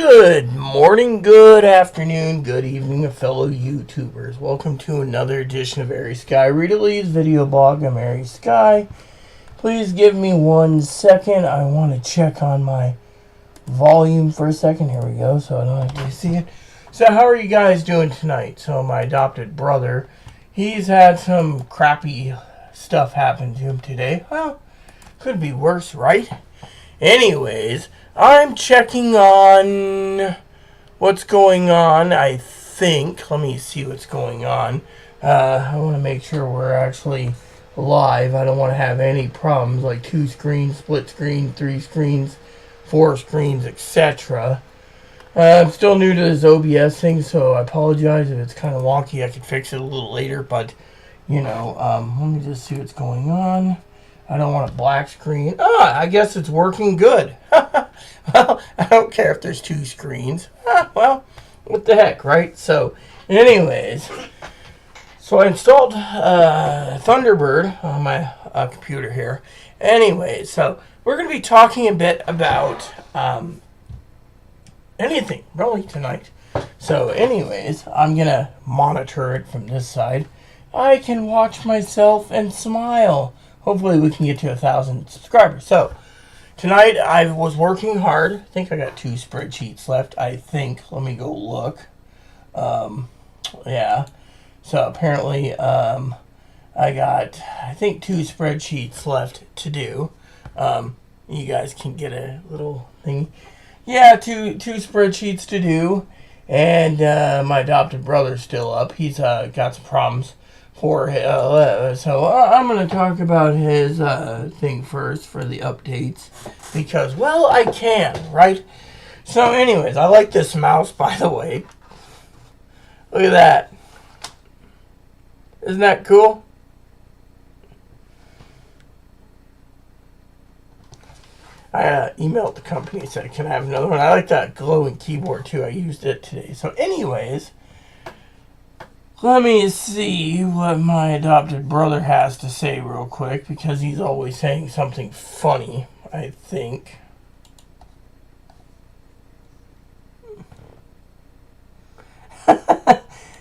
Good morning, good afternoon, good evening, fellow YouTubers. Welcome to another edition of Airy Sky Readalee's video blog. I'm Airy Sky. Please give me 1 second. I want to check on my volume for a second. Here we go, so I don't have to see it. So how are you guys doing tonight? So my adopted brother, he's had some crappy stuff happen to him today. Well, could be worse, right? Anyways, I'm checking on what's going on, I think. Let me see what's going on. I want to make sure we're actually live. I don't want to have any problems like 2 screens, split screen, 3 screens, 4 screens, etc. I'm still new to this OBS thing, so I apologize if it's kind of wonky. I can fix it a little later, but, you know, let me just see what's going on. I don't want a black screen. I guess it's working good. Well, I don't care if there's 2 screens. Well, what the heck, right? So, anyways, so I installed Thunderbird on my computer here. Anyways, so we're going to be talking a bit about anything, really, tonight. So, anyways, I'm going to monitor it from this side. I can watch myself and smile. Hopefully we can get to 1,000 subscribers. So, tonight I was working hard. I think I got 2 spreadsheets left. I think. Let me go look. Yeah. So, apparently, I got, I think, 2 spreadsheets left to do. You guys can get a little thing. Yeah, two spreadsheets to do. And my adopted brother's still up. He's got some problems. So I'm going to talk about his thing first for the updates because, well, I can, right? So anyways, I like this mouse, by the way. Look at that. Isn't that cool? I emailed the company and said, can I have another one? I like that glowing keyboard too. I used it today. So anyways, let me see what my adopted brother has to say real quick, because he's always saying something funny, I think.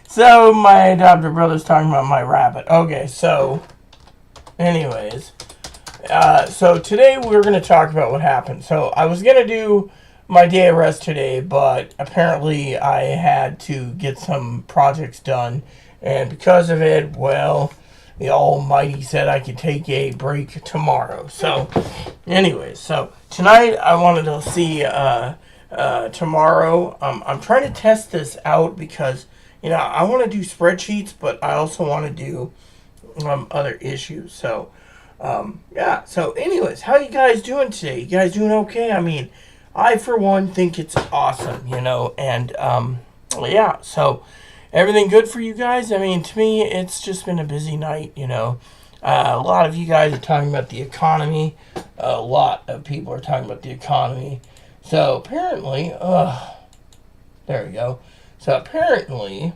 So, my adopted brother's talking about my rabbit. Okay, so, anyways. So, today we're going to talk about what happened. So, I was going to do my day of rest today, but apparently I had to get some projects done, and because of it, well, the Almighty said I could take a break tomorrow. So, anyways, so tonight I wanted to see tomorrow. I'm trying to test this out because, you know, I want to do spreadsheets, but I also want to do other issues. So, yeah. So, anyways, how you guys doing today? You guys doing okay? I mean, I, for one, think it's awesome, you know, and, yeah, so, everything good for you guys? I mean, to me, it's just been a busy night, you know. A lot of you guys are talking about the economy. A lot of people are talking about the economy. So, apparently, there we go. So, apparently,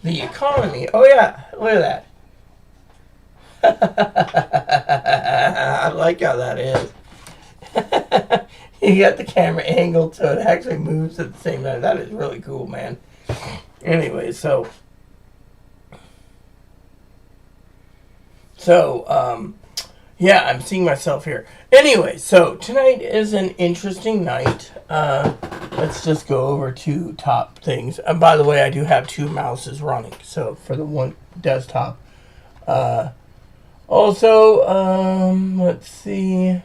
the economy, oh, yeah, look at that. I like how that is. You got the camera angled so it actually moves at the same time. That is really cool, man. Anyway, so yeah, I'm seeing myself here. Anyway, so tonight is an interesting night. Let's just go over 2 top things. And by the way, I do have 2 mouses running. So for the one desktop. Also, let's see.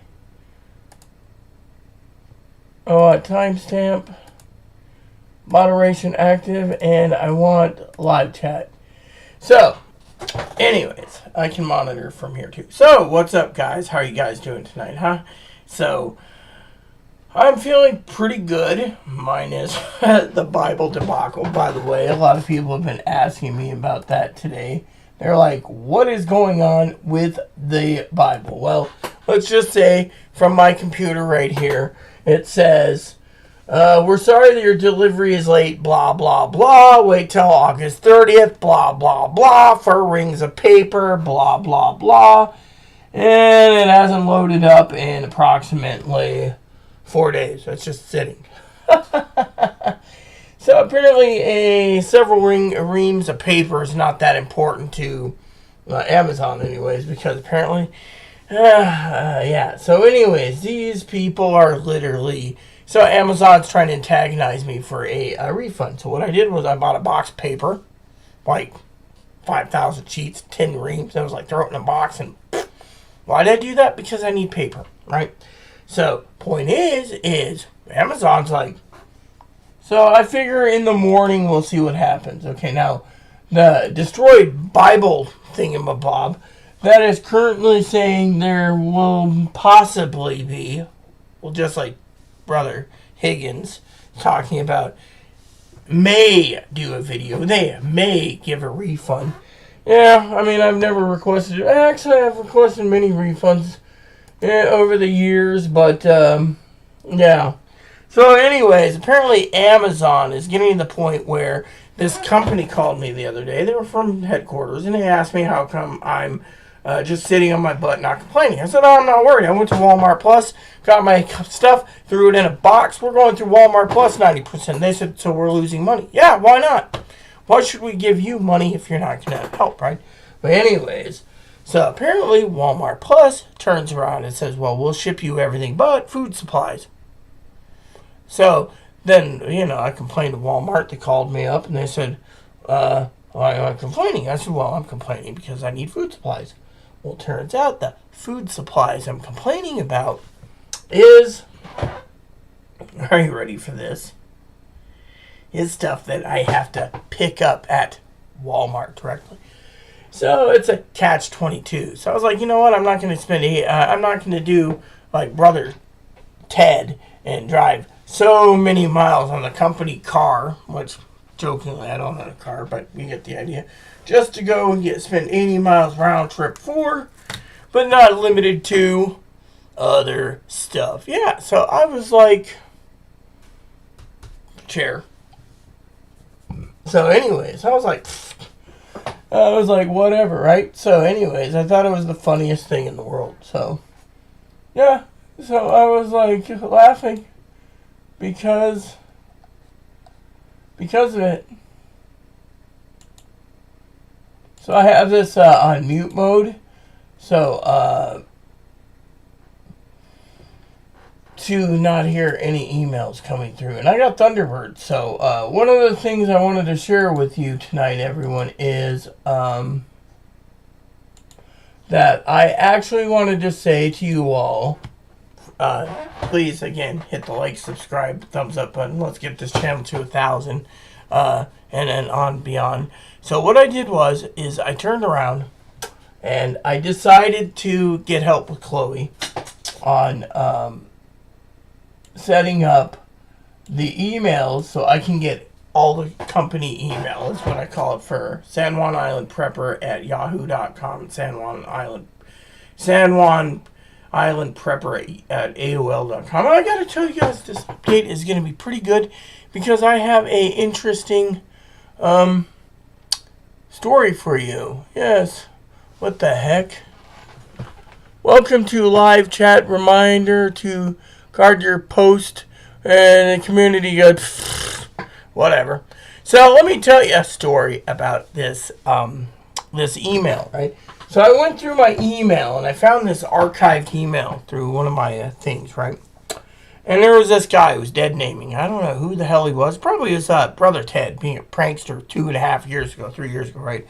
Oh, a timestamp, moderation active, and I want live chat. So, anyways, I can monitor from here too. So, what's up, guys? How are you guys doing tonight, huh? So, I'm feeling pretty good, minus the Bible debacle, by the way. A lot of people have been asking me about that today. They're like, what is going on with the Bible? Well, let's just say from my computer right here, it says, we're sorry that your delivery is late, blah, blah, blah. Wait till August 30th, blah, blah, blah. For rings of paper, blah, blah, blah. And it hasn't loaded up in approximately 4 days. It's just sitting. So apparently several reams of paper is not that important to Amazon anyways, because apparently, yeah. So anyways, these people are literally, so Amazon's trying to antagonize me for a refund. So what I did was I bought a box of paper, like 5,000 sheets, 10 reams. I was like, throw it in a box. And why did I do that? Because I need paper, right? So point is Amazon's like, so I figure in the morning we'll see what happens. Okay, now the destroyed Bible thingamabob that is currently saying there will possibly be, well, just like Brother Higgins talking about, may do a video. They may give a refund. Yeah, I mean, I've never requested. Actually, I've requested many refunds over the years, but yeah. So, anyways, apparently Amazon is getting to the point where this company called me the other day. They were from headquarters, and they asked me how come I'm just sitting on my butt not complaining. I said, oh, I'm not worried. I went to Walmart Plus, got my stuff, threw it in a box. We're going through Walmart Plus 90%. They said, so we're losing money. Yeah, why not? Why should we give you money if you're not going to help, right? But anyways, so apparently Walmart Plus turns around and says, well, we'll ship you everything but food supplies. So then, I complained to Walmart. They called me up and they said, why am I complaining? I said, well, I'm complaining because I need food supplies. Well, it turns out the food supplies I'm complaining about is, are you ready for this? Is stuff that I have to pick up at Walmart directly. So it's a catch-22. So I was like, you know what? I'm not going to I'm not going to do like Brother Ted and drive so many miles on the company car, which jokingly I don't have a car, but you get the idea. Just to go and spend 80 miles round trip for, but not limited to other stuff. Yeah, so I was like, chair. So anyways, I was like, whatever, right? So anyways, I thought it was the funniest thing in the world. So, yeah, so I was like laughing because of it. So I have this on mute mode, so to not hear any emails coming through. And I got Thunderbird, so one of the things I wanted to share with you tonight, everyone, is that I actually wanted to say to you all, please, again, hit the like, subscribe, thumbs up button. Let's get this channel to 1,000, and then on beyond. So what I did is I turned around and I decided to get help with Chloe on setting up the emails so I can get all the company email, is what I call it, for San Juan Island Prepper at yahoo.com, San Juan Island Prepper at AOL.com. I gotta tell you guys, this update is gonna be pretty good because I have a interesting story for you. Yes. What the heck? Welcome to live chat. Reminder to guard your post and the community got whatever. So let me tell you a story about this this email, right? So I went through my email and I found this archived email through one of my things, right? And there was this guy who was dead naming. I don't know who the hell he was. Probably his Brother Ted, being a prankster 2.5 years ago, 3 years ago, right?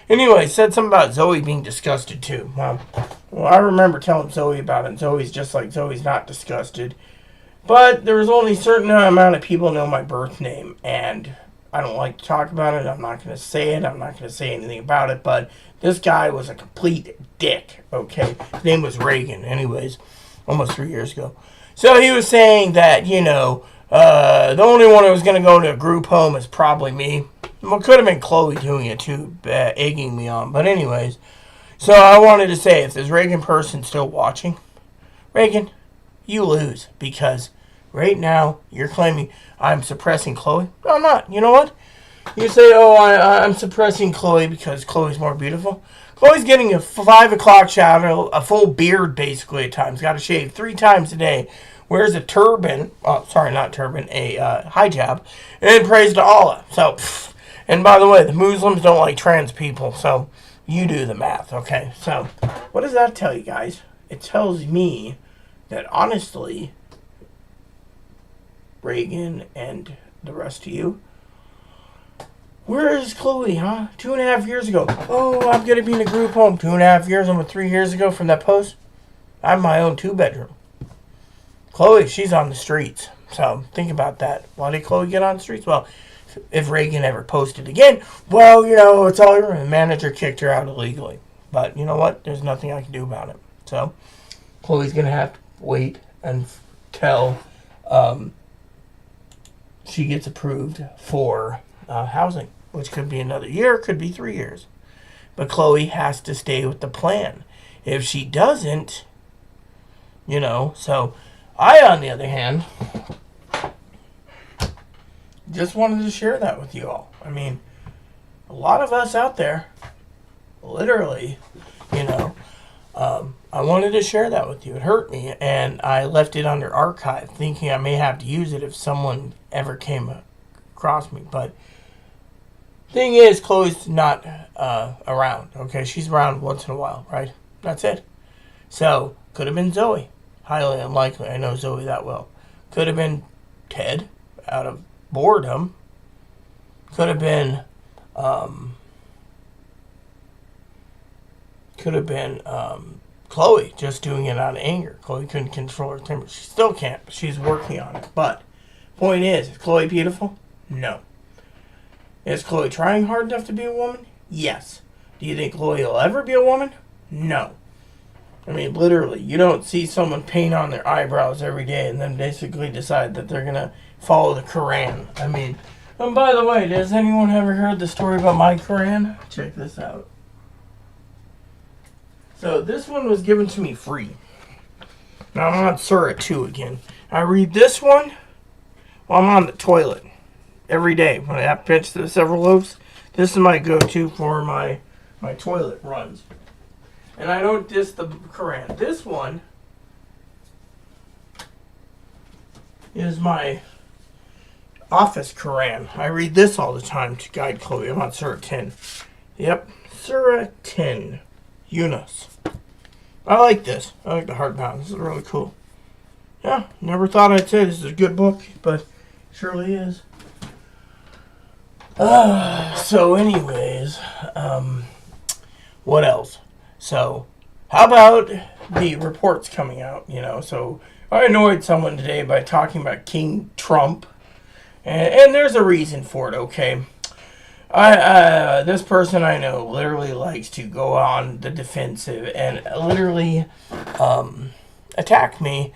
Anyway, said something about Zoe being disgusted too. Well, I remember telling Zoe about it. Zoe's just like, Zoe's not disgusted. But there was only a certain amount of people know my birth name. And I don't like to talk about it. I'm not going to say it. I'm not going to say anything about it. But this guy was a complete dick, okay? His name was Reagan, anyways, almost 3 years ago. So he was saying that, the only one who was going to go to a group home is probably me. Well, could have been Chloe doing it too, egging me on. But anyways, so I wanted to say, if this Reagan person still watching, Reagan, you lose. Because right now, you're claiming I'm suppressing Chloe. No, I'm not. You know what? You say, oh, I'm suppressing Chloe because Chloe's more beautiful. Chloe's getting a 5 o'clock shower, a full beard basically at times. Got to shave 3 times a day. wears a turban, sorry, not turban, a hijab, and prays to Allah. So, and by the way, the Muslims don't like trans people, so you do the math, okay? So, what does that tell you guys? It tells me that honestly, Reagan and the rest of you, where is Chloe, huh? 2.5 years ago. Oh, I'm going to be in a group home. 2.5 years, almost 3 years ago from that post. I have my own 2-bedroom. Chloe, she's on the streets. So, think about that. Why did Chloe get on the streets? Well, if Reagan ever posted again, well, you know, it's all the manager kicked her out illegally. But you know what? There's nothing I can do about it. So, Chloe's going to have to wait until she gets approved for housing, which could be another year, could be 3 years. But Chloe has to stay with the plan. If she doesn't, you know, so I, on the other hand, just wanted to share that with you all. I mean, a lot of us out there, literally, you know, I wanted to share that with you. It hurt me, and I left it under archive, thinking I may have to use it if someone ever came across me. But thing is, Chloe's not around, okay? She's around once in a while, right? That's it. So, could have been Zoe. Highly unlikely. I know Zoe that well. Could have been Ted, out of boredom. Could have been, Chloe, just doing it out of anger. Chloe couldn't control her temper. She still can't, but she's working on it. But, point is Chloe beautiful? No. Is Chloe trying hard enough to be a woman? Yes. Do you think Chloe will ever be a woman? No. I mean, literally, you don't see someone paint on their eyebrows every day and then basically decide that they're going to follow the Quran. I mean, and by the way, has anyone ever heard the story about my Quran? Check this out. So, this one was given to me free. Now, I'm on Surah 2 again. I read this one while I'm on the toilet. Every day when I have to pinch the several lobes, this is my go-to for my toilet runs. And I don't diss the Quran. This one is my office Quran. I read this all the time to guide Chloe. I'm on Surah 10. Yep, Surah 10. Yunus. I like this. I like the hardbound. This is really cool. Yeah, never thought I'd say this is a good book, but it surely is. So anyways, what else? So, how about the reports coming out, you know? So, I annoyed someone today by talking about King Trump, and there's a reason for it, okay? This person I know literally likes to go on the defensive and literally, attack me,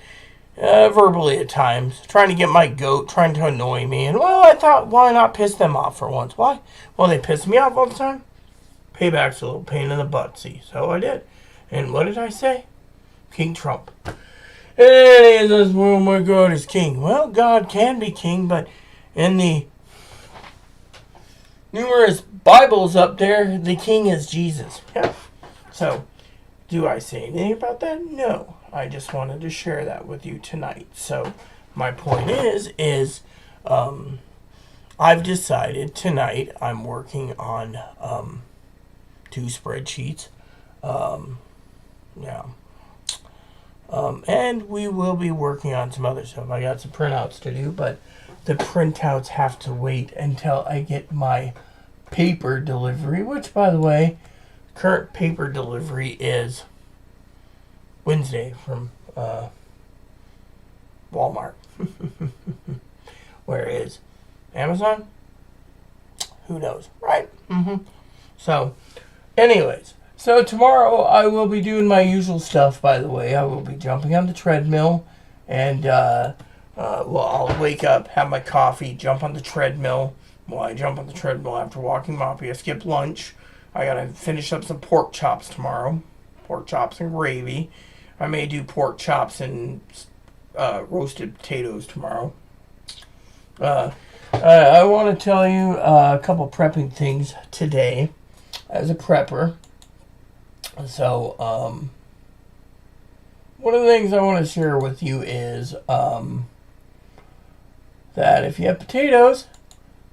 verbally at times, trying to get my goat, trying to annoy me, and well, I thought, why not piss them off for once? Why? Well, they piss me off all the time. Payback's a little pain in the butt, see, so I did. And what did I say? King Trump. And he says, oh my God, he's king. Well, God can be king, but in the numerous Bibles up there, the king is Jesus. Yeah. So, do I say anything about that? No. I just wanted to share that with you tonight. So, my point is, I've decided tonight I'm working on, 2 spreadsheets. Yeah. And we will be working on some other stuff. I got some printouts to do, but the printouts have to wait until I get my paper delivery, which, by the way, current paper delivery is Wednesday from Walmart. Where is Amazon? Who knows, right? So, anyways, so tomorrow I will be doing my usual stuff, by the way. I will be jumping on the treadmill, and, well, I'll wake up, have my coffee, jump on the treadmill. Well, I jump on the treadmill after walking Moppy. I skip lunch. I gotta finish up some pork chops tomorrow. Pork chops and gravy. I may do pork chops and roasted potatoes tomorrow. I want to tell you a couple prepping things today as a prepper. So, one of the things I want to share with you is that if you have potatoes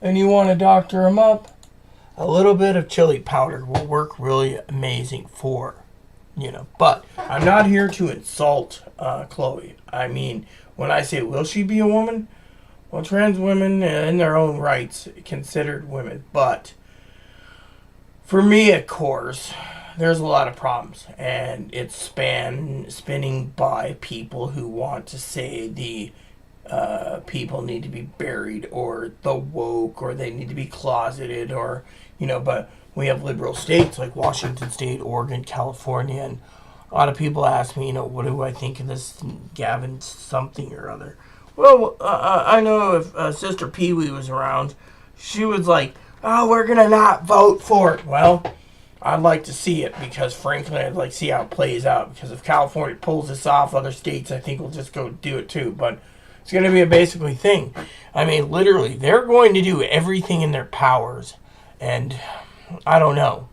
and you want to doctor them up, a little bit of chili powder will work really amazing for, But I'm not here to insult Chloe. I mean, when I say, will she be a woman? Well, trans women in their own rights considered women. But for me, of course, there's a lot of problems. And it's spinning by people who want to say the people need to be buried, or the woke, or they need to be closeted, or, but we have liberal states like Washington State, Oregon, California, and a lot of people ask me, what do I think of this Gavin something or other? Well, I know if Sister Pee Wee was around, she was like, oh, we're going to not vote for it. Well, I'd like to see it, because frankly, I'd like to see how it plays out, because if California pulls this off, other states, I think, will just go do it too. But it's going to be a basically thing. I mean, literally, they're going to do everything in their powers. And I don't know,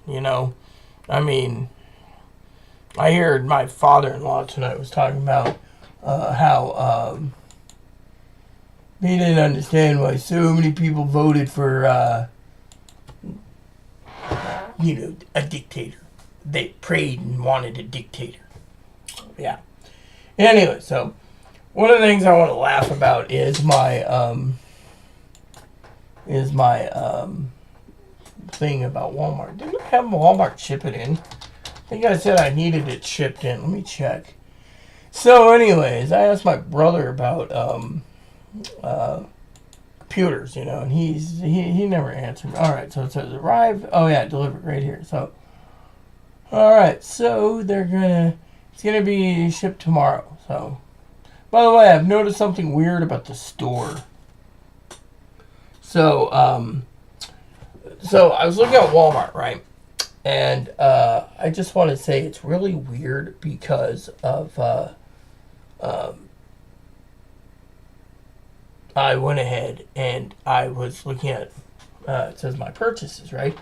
I mean, I heard my father-in-law tonight was talking about how he didn't understand why so many people voted for, a dictator. They prayed and wanted a dictator. Yeah. Anyway, so one of the things I want to laugh about is my thing about Walmart. Didn't I have Walmart ship it in? I think I said I needed it shipped in. Let me check. So anyways, I asked my brother about computers, and he never answered. Alright, so it says arrive. Oh yeah, delivered right here. So alright, so it's gonna be shipped tomorrow. So by the way, I've noticed something weird about the store. So I was looking at Walmart, right? And I just want to say it's really weird because of I went ahead and I was looking at it says my purchases, right?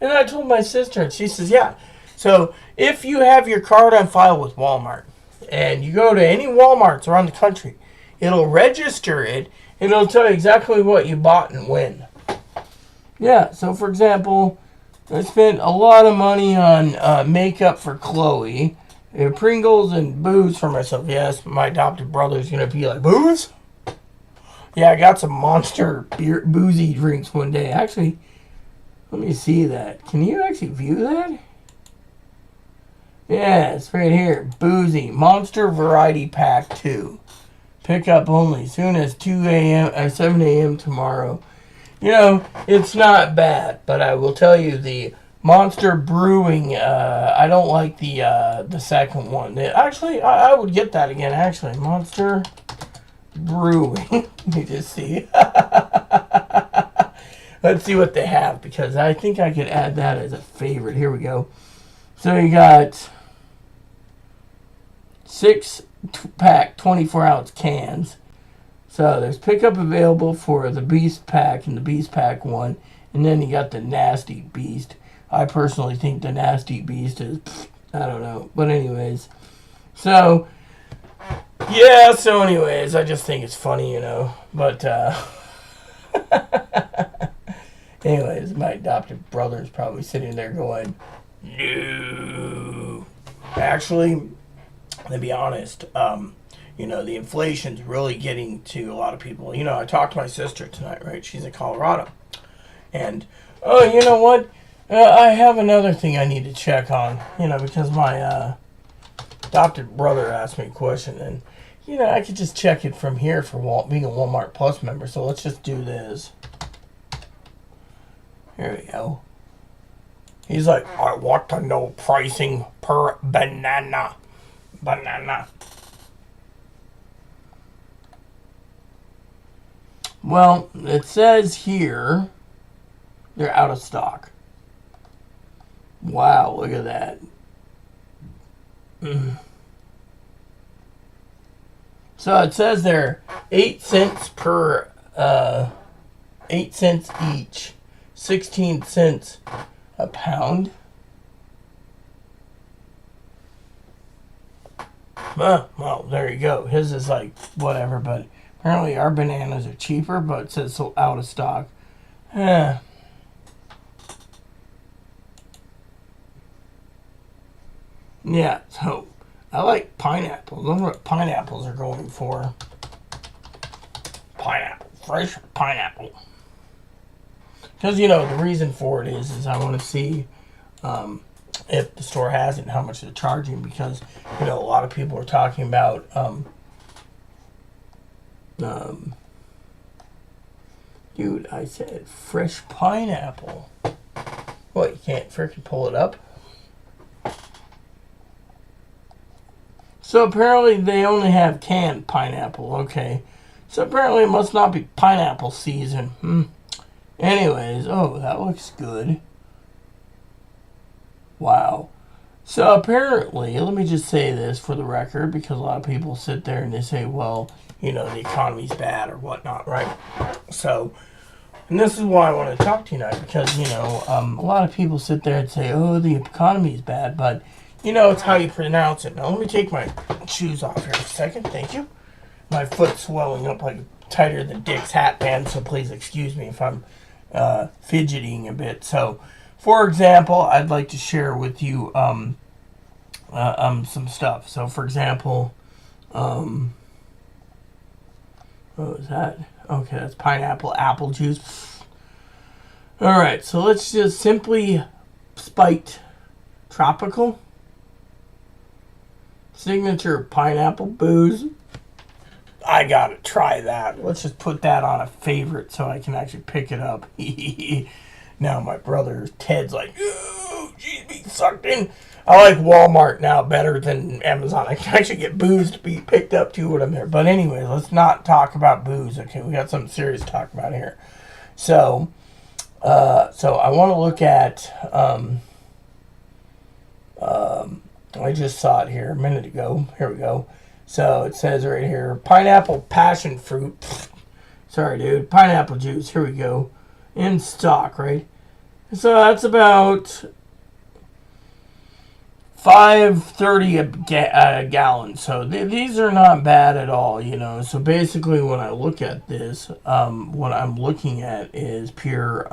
And I told my sister, and she says, yeah. So if you have your card on file with Walmart and you go to any Walmarts around the country, it'll register it and it'll tell you exactly what you bought and when. Yeah, so for example, I spent a lot of money on makeup for Chloe, Pringles and booze for myself. Yes, my adopted brother's going to be like, booze? Yeah, I got some Monster boozy drinks one day. Actually, let me see that. Can you actually view that? Yeah, it's right here. Boozy. Monster Variety Pack 2. Pick up only soon as 7 a.m. tomorrow. It's not bad, but I will tell you the Monster Brewing, I don't like the second one. Actually, I would get that again, actually. Monster Brewing. Let me just see. Let's see what they have, because I think I could add that as a favorite. Here we go. So you got 6-pack 24-ounce cans. So there's pickup available for the Beast Pack and the Beast Pack 1. And then you got the Nasty Beast. I personally think the Nasty Beast is, I don't know. But anyways. So, yeah, I just think it's funny, But, anyways, my adopted brother's probably sitting there going, no. Actually, to be honest, the inflation's really getting to a lot of people. I talked to my sister tonight, right? She's in Colorado. And, you know what? I have another thing I need to check on, because my adopted brother asked me a question. And, I could just check it from here for being a Walmart Plus member. So let's just do this. Here we go. He's like, I want to know pricing per banana. Well, it says here they're out of stock. Wow, look at that. So it says they're 8 cents per 8 cents each, 16 cents a pound. Well, there you go. His is like whatever, but apparently our bananas are cheaper, but it says so out of stock. Eh. Yeah, so I like pineapples. I wonder what pineapples are going for. Pineapple. Fresh pineapple. Because, you know, the reason for it is I want to see if the store has it and how much they're charging. Because, you know, a lot of people are talking about dude, I said fresh pineapple. What, you can't freaking pull it up? So apparently they only have canned pineapple. Okay. So apparently it must not be pineapple season. Anyways, oh, that looks good. Wow. So apparently, let me just say this for the record, because a lot of people sit there and they say, well, you know, the economy's bad or whatnot, right? So, and this is why I want to talk to you tonight, because, you know, a lot of people sit there and say, oh, the economy's bad, but, you know, it's how you pronounce it. Now, let me take my shoes off here a second. Thank you. My foot's swelling up like tighter than Dick's hat band, so please excuse me if I'm fidgeting a bit. So, for example, I'd like to share with you some stuff. So, for example, what was that? Okay, that's pineapple apple juice. All right, so let's just simply spiked tropical signature pineapple booze. I gotta try that. Let's just put that on a favorite so I can actually pick it up. Now my brother Ted's like, oh, geez, be sucked in. I like Walmart now better than Amazon. I can actually get booze to be picked up too when I'm there. But anyway, let's not talk about booze. Okay, we got something serious to talk about here. So I want to look at. I just saw it here a minute ago. Here we go. So it says right here, pineapple passion fruit. Sorry, dude. Pineapple juice. Here we go. In stock, right? So that's about $5.30 a gallon. So these are not bad at all, you know. So basically, when I look at this, what I'm looking at is pure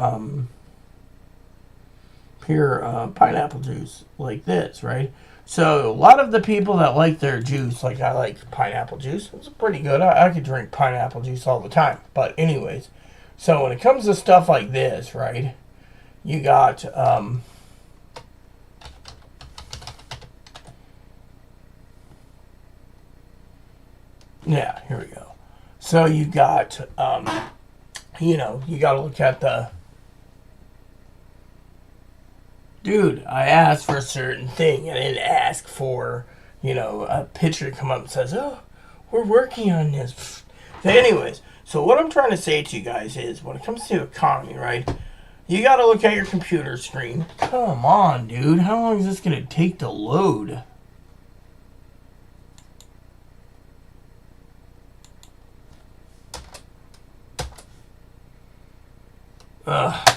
pineapple juice, like this, right? So a lot of the people that like their juice, like I like pineapple juice, it's pretty good. I could drink pineapple juice all the time. But anyways, so when it comes to stuff like this, right, you got yeah, here we go. So you got you know, you got to look at the dude, I asked for a certain thing. I didn't ask for, you know, a picture to come up and says, oh, we're working on this. So anyways, so what I'm trying to say to you guys is, when it comes to economy, right, you got to look at your computer screen. Come on, dude. How long is this going to take to load? Ugh.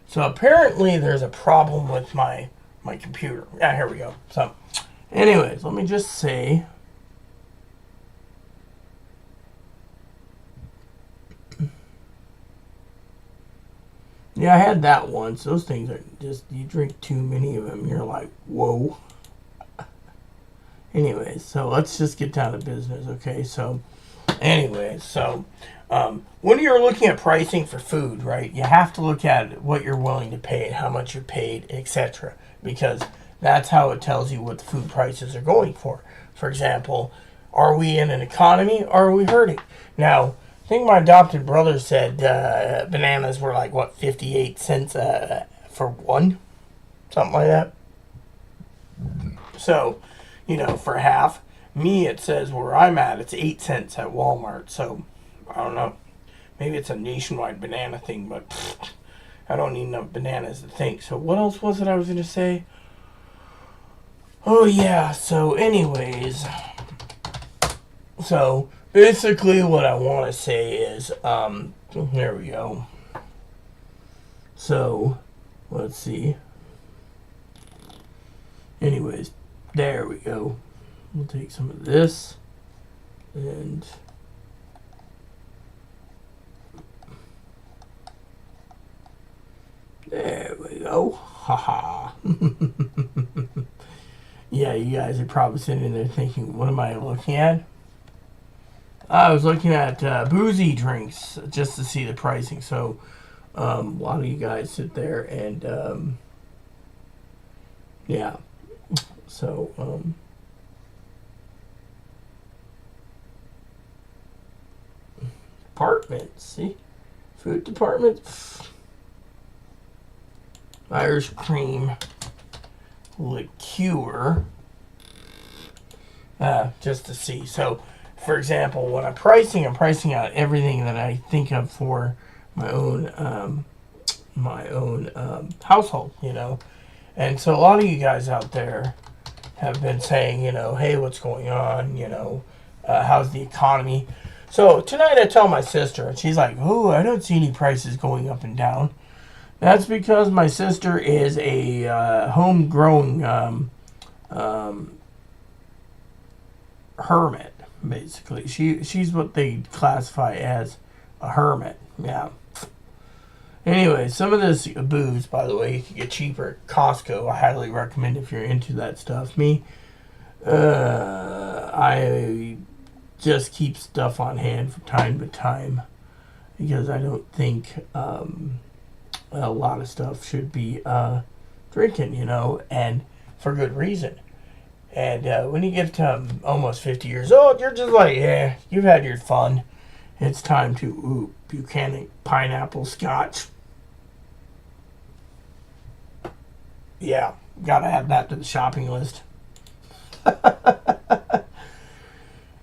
So apparently there's a problem with my computer. Yeah, here we go. So anyways, let me just say, yeah, I had that once. Those things are just, you drink too many of them and you're like, whoa. Anyways, so let's just get down to business, okay? So anyways, so when you're looking at pricing for food, right, you have to look at what you're willing to pay and how much you're paid, etc. Because that's how it tells you what the food prices are going for. For example, are we in an economy or are we hurting? Now, I think my adopted brother said bananas were like, what, 58 cents for one? Something like that. So, you know, for half. Me, it says where I'm at, it's 8 cents at Walmart. So, I don't know. Maybe it's a nationwide banana thing, but pfft, I don't need enough bananas to think. So what else was it I was going to say? Oh, yeah. So anyways. So basically what I want to say is, there we go. So, let's see. Anyways. There we go. We'll take some of this. And there we go. Haha. Yeah, you guys are probably sitting there thinking, what am I looking at? I was looking at boozy drinks just to see the pricing. So a lot of you guys sit there and yeah. So departments, see? Food department. Irish cream liqueur. Just to see. So, for example, when I'm pricing out everything that I think of for my own household, you know. And so a lot of you guys out there have been saying, you know, hey, what's going on? You know, how's the economy? So tonight I tell my sister, and she's like, oh, I don't see any prices going up and down. That's because my sister is a homegrown hermit, basically. She's what they classify as a hermit. Yeah. Anyway, some of this booze, by the way, you can get cheaper at Costco. I highly recommend if you're into that stuff. Me, I just keep stuff on hand from time to time because I don't think a lot of stuff should be drinking, you know, and for good reason. And when you get to almost 50 years old, you're just like, yeah, you've had your fun. It's time to Buchanan pineapple scotch. Yeah, gotta add that to the shopping list.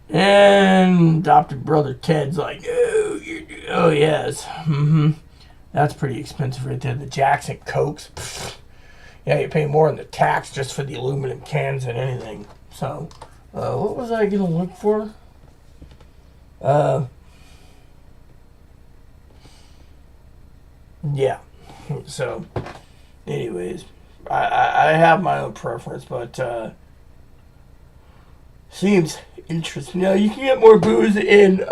And adopted brother Ted's like, oh yes, that's pretty expensive right there. The Jackson Cokes, pfft. Yeah, you pay more in the tax just for the aluminum cans than anything. So, what was I gonna look for? Yeah. So, anyways, I have my own preference, but seems interesting. Now you can get more booze in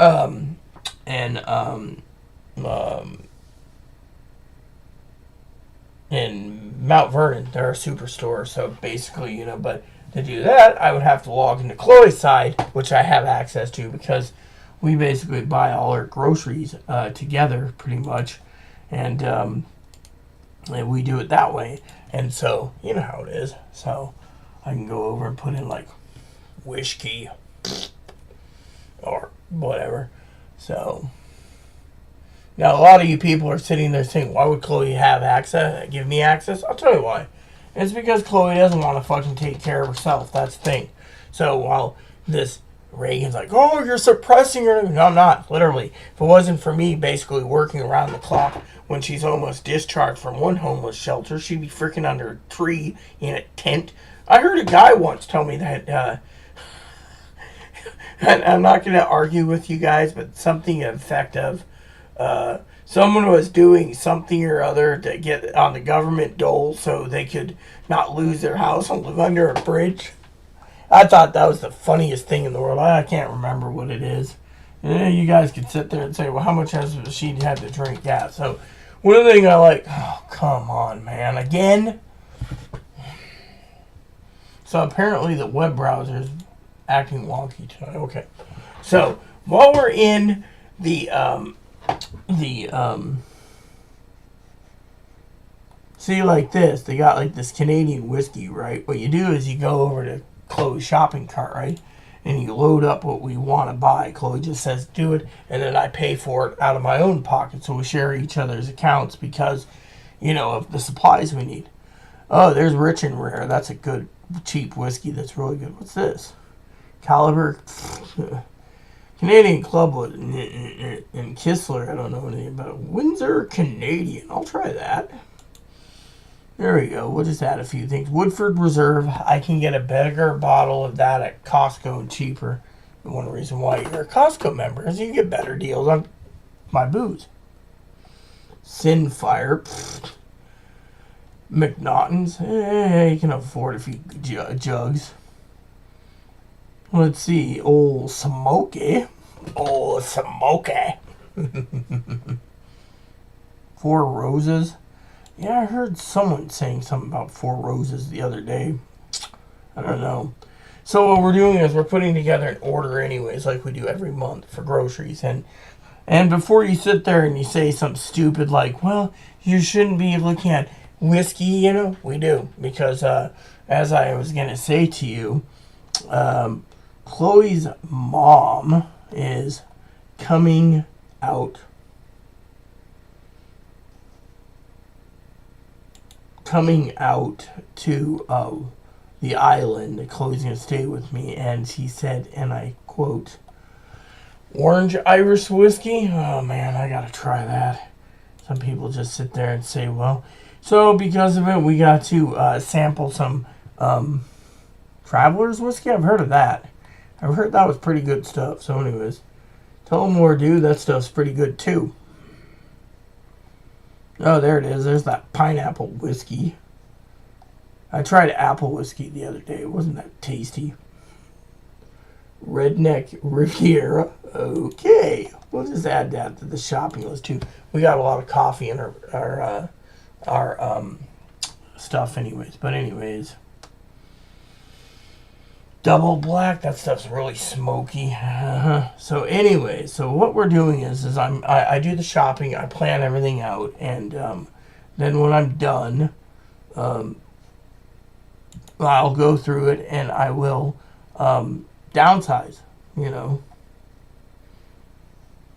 Mount Vernon. They're a superstore, so basically, you know, but to do that, I would have to log into Chloe's side, which I have access to because we basically buy all our groceries together, pretty much, and we do it that way. And so, you know how it is. So I can go over and put in like whiskey or whatever. So now a lot of you people are sitting there saying, why would Chloe have access? Give me access? I'll tell you why. It's because Chloe doesn't want to fucking take care of herself. That's the thing. So while this Reagan's like, oh, you're suppressing her. No, I'm not. Literally. If it wasn't for me basically working around the clock when she's almost discharged from one homeless shelter, she'd be freaking under a tree in a tent. I heard a guy once tell me that, and I'm not going to argue with you guys, but something effective. Someone was doing something or other to get on the government dole so they could not lose their house and live under a bridge. I thought that was the funniest thing in the world. I can't remember what it is. And you guys could sit there and say, well, how much has she had to drink? Yeah, so one of the things I like, oh, come on, man. Again? So apparently the web browser is acting wonky tonight. Okay. So while we're in the see, like this, they got like this Canadian whiskey, right? What you do is you go over to Chloe's shopping cart, right? And you load up what we want to buy. Chloe just says, do it, and then I pay for it out of my own pocket. So we share each other's accounts because, you know, of the supplies we need. Oh, there's Rich and Rare. That's a good, cheap whiskey that's really good. What's this? Caliber. Canadian Clubwood and Kistler. I don't know anything about it. Windsor Canadian. I'll try that. There we go. We'll just add a few things. Woodford Reserve. I can get a bigger bottle of that at Costco and cheaper. And one reason why you're a Costco member is you get better deals on my booze. Sinfire. McNaughton's. You can afford a few jugs. Let's see. Old Smoky. Old Smoky. Four Roses. Yeah, I heard someone saying something about Four Roses the other day. I don't know. So what we're doing is we're putting together an order anyways, like we do every month for groceries. And before you sit there and you say something stupid like, well, you shouldn't be looking at whiskey, you know, we do. Because as I was going to say to you, Chloe's mom is coming out. To the island. Chloe's going to stay with me. And she said, and I quote, orange Irish whiskey? Oh man, I gotta try that. Some people just sit there and say, well, so because of it, we got to sample some Traveler's whiskey. I've heard of that. I've heard that was pretty good stuff. So anyways, tell them more, dude. That stuff's pretty good too. Oh, there it is. There's that pineapple whiskey. I tried apple whiskey the other day. It wasn't that tasty. Redneck Riviera. Okay. We'll just add that to the shopping list too. We got a lot of coffee in our stuff anyways. But anyways. Double black. That stuff's really smoky. So anyways, so what we're doing is I do the shopping. I plan everything out. And then when I'm done, I'll go through it and I will downsize, you know.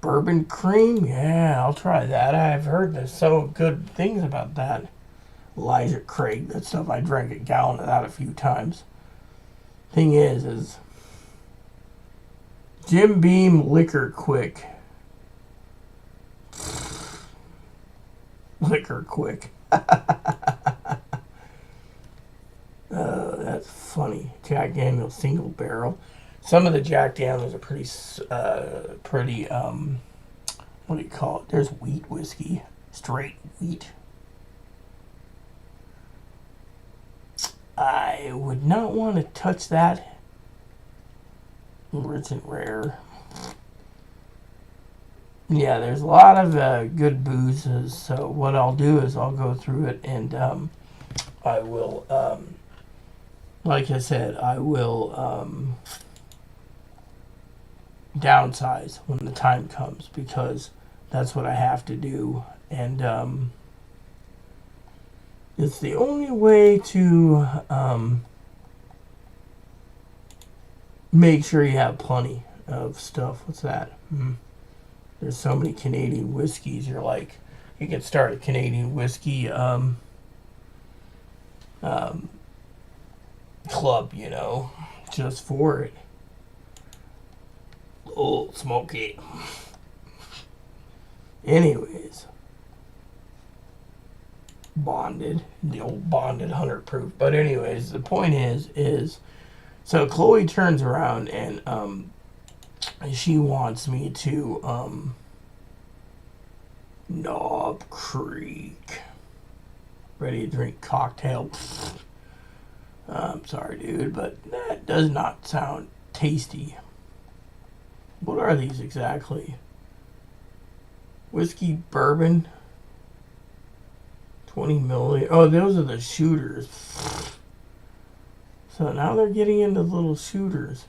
Bourbon cream? Yeah, I'll try that. I've heard there's so good things about that. Elijah Craig, that stuff, I drank a gallon of that a few times. Thing is Jim Beam Liquor Quick. Liquor Quick. That's funny. Jack Daniel's single barrel. Some of the Jack Daniels are pretty, what do you call it? There's wheat whiskey. Straight wheat. I would not want to touch that. Rich and Rare. Yeah, there's a lot of good boozes. So what I'll do is I'll go through it and I will, like I said, I will downsize when the time comes because that's what I have to do. And it's the only way to make sure you have plenty of stuff. What's that? There's so many Canadian whiskeys. You're like, you can start a Canadian whiskey club, you know, just for it. Oh, smoky. Anyways. Bonded. The old bonded 100 proof. But anyways, the point is so Chloe turns around and she wants me to Knob Creek. Ready to drink cocktail. I'm sorry, dude, but that does not sound tasty. What are these exactly? Whiskey bourbon. 20 milliliters. Oh, those are the shooters. So now they're getting into little shooters.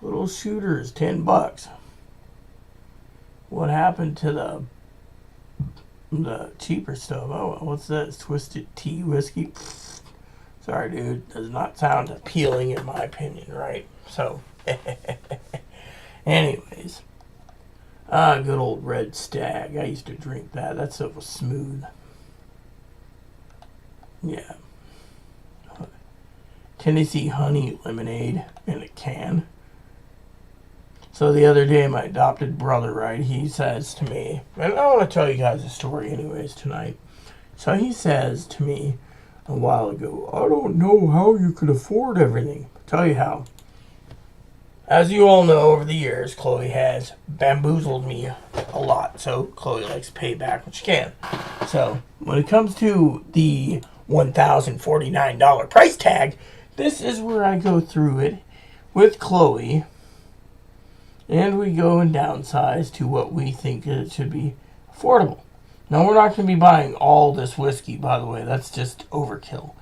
Little shooters, $10. What happened to the cheaper stuff? Oh, what's this? Twisted Tea whiskey? Sorry, dude. Does not sound appealing in my opinion, right? So, anyways. Good old Red Stag. I used to drink that. That stuff was smooth. Yeah. Tennessee Honey Lemonade in a can. So the other day, my adopted brother, right, he says to me, and I want to tell you guys a story anyways tonight. So he says to me a while ago, I don't know how you could afford everything. I'll tell you how. As you all know, over the years, Chloe has bamboozled me a lot. So Chloe likes to pay back what she can. So when it comes to the $1,049 price tag, this is where I go through it with Chloe, and we go and downsize to what we think it should be affordable. Now, we're not going to be buying all this whiskey, by the way. That's just overkill.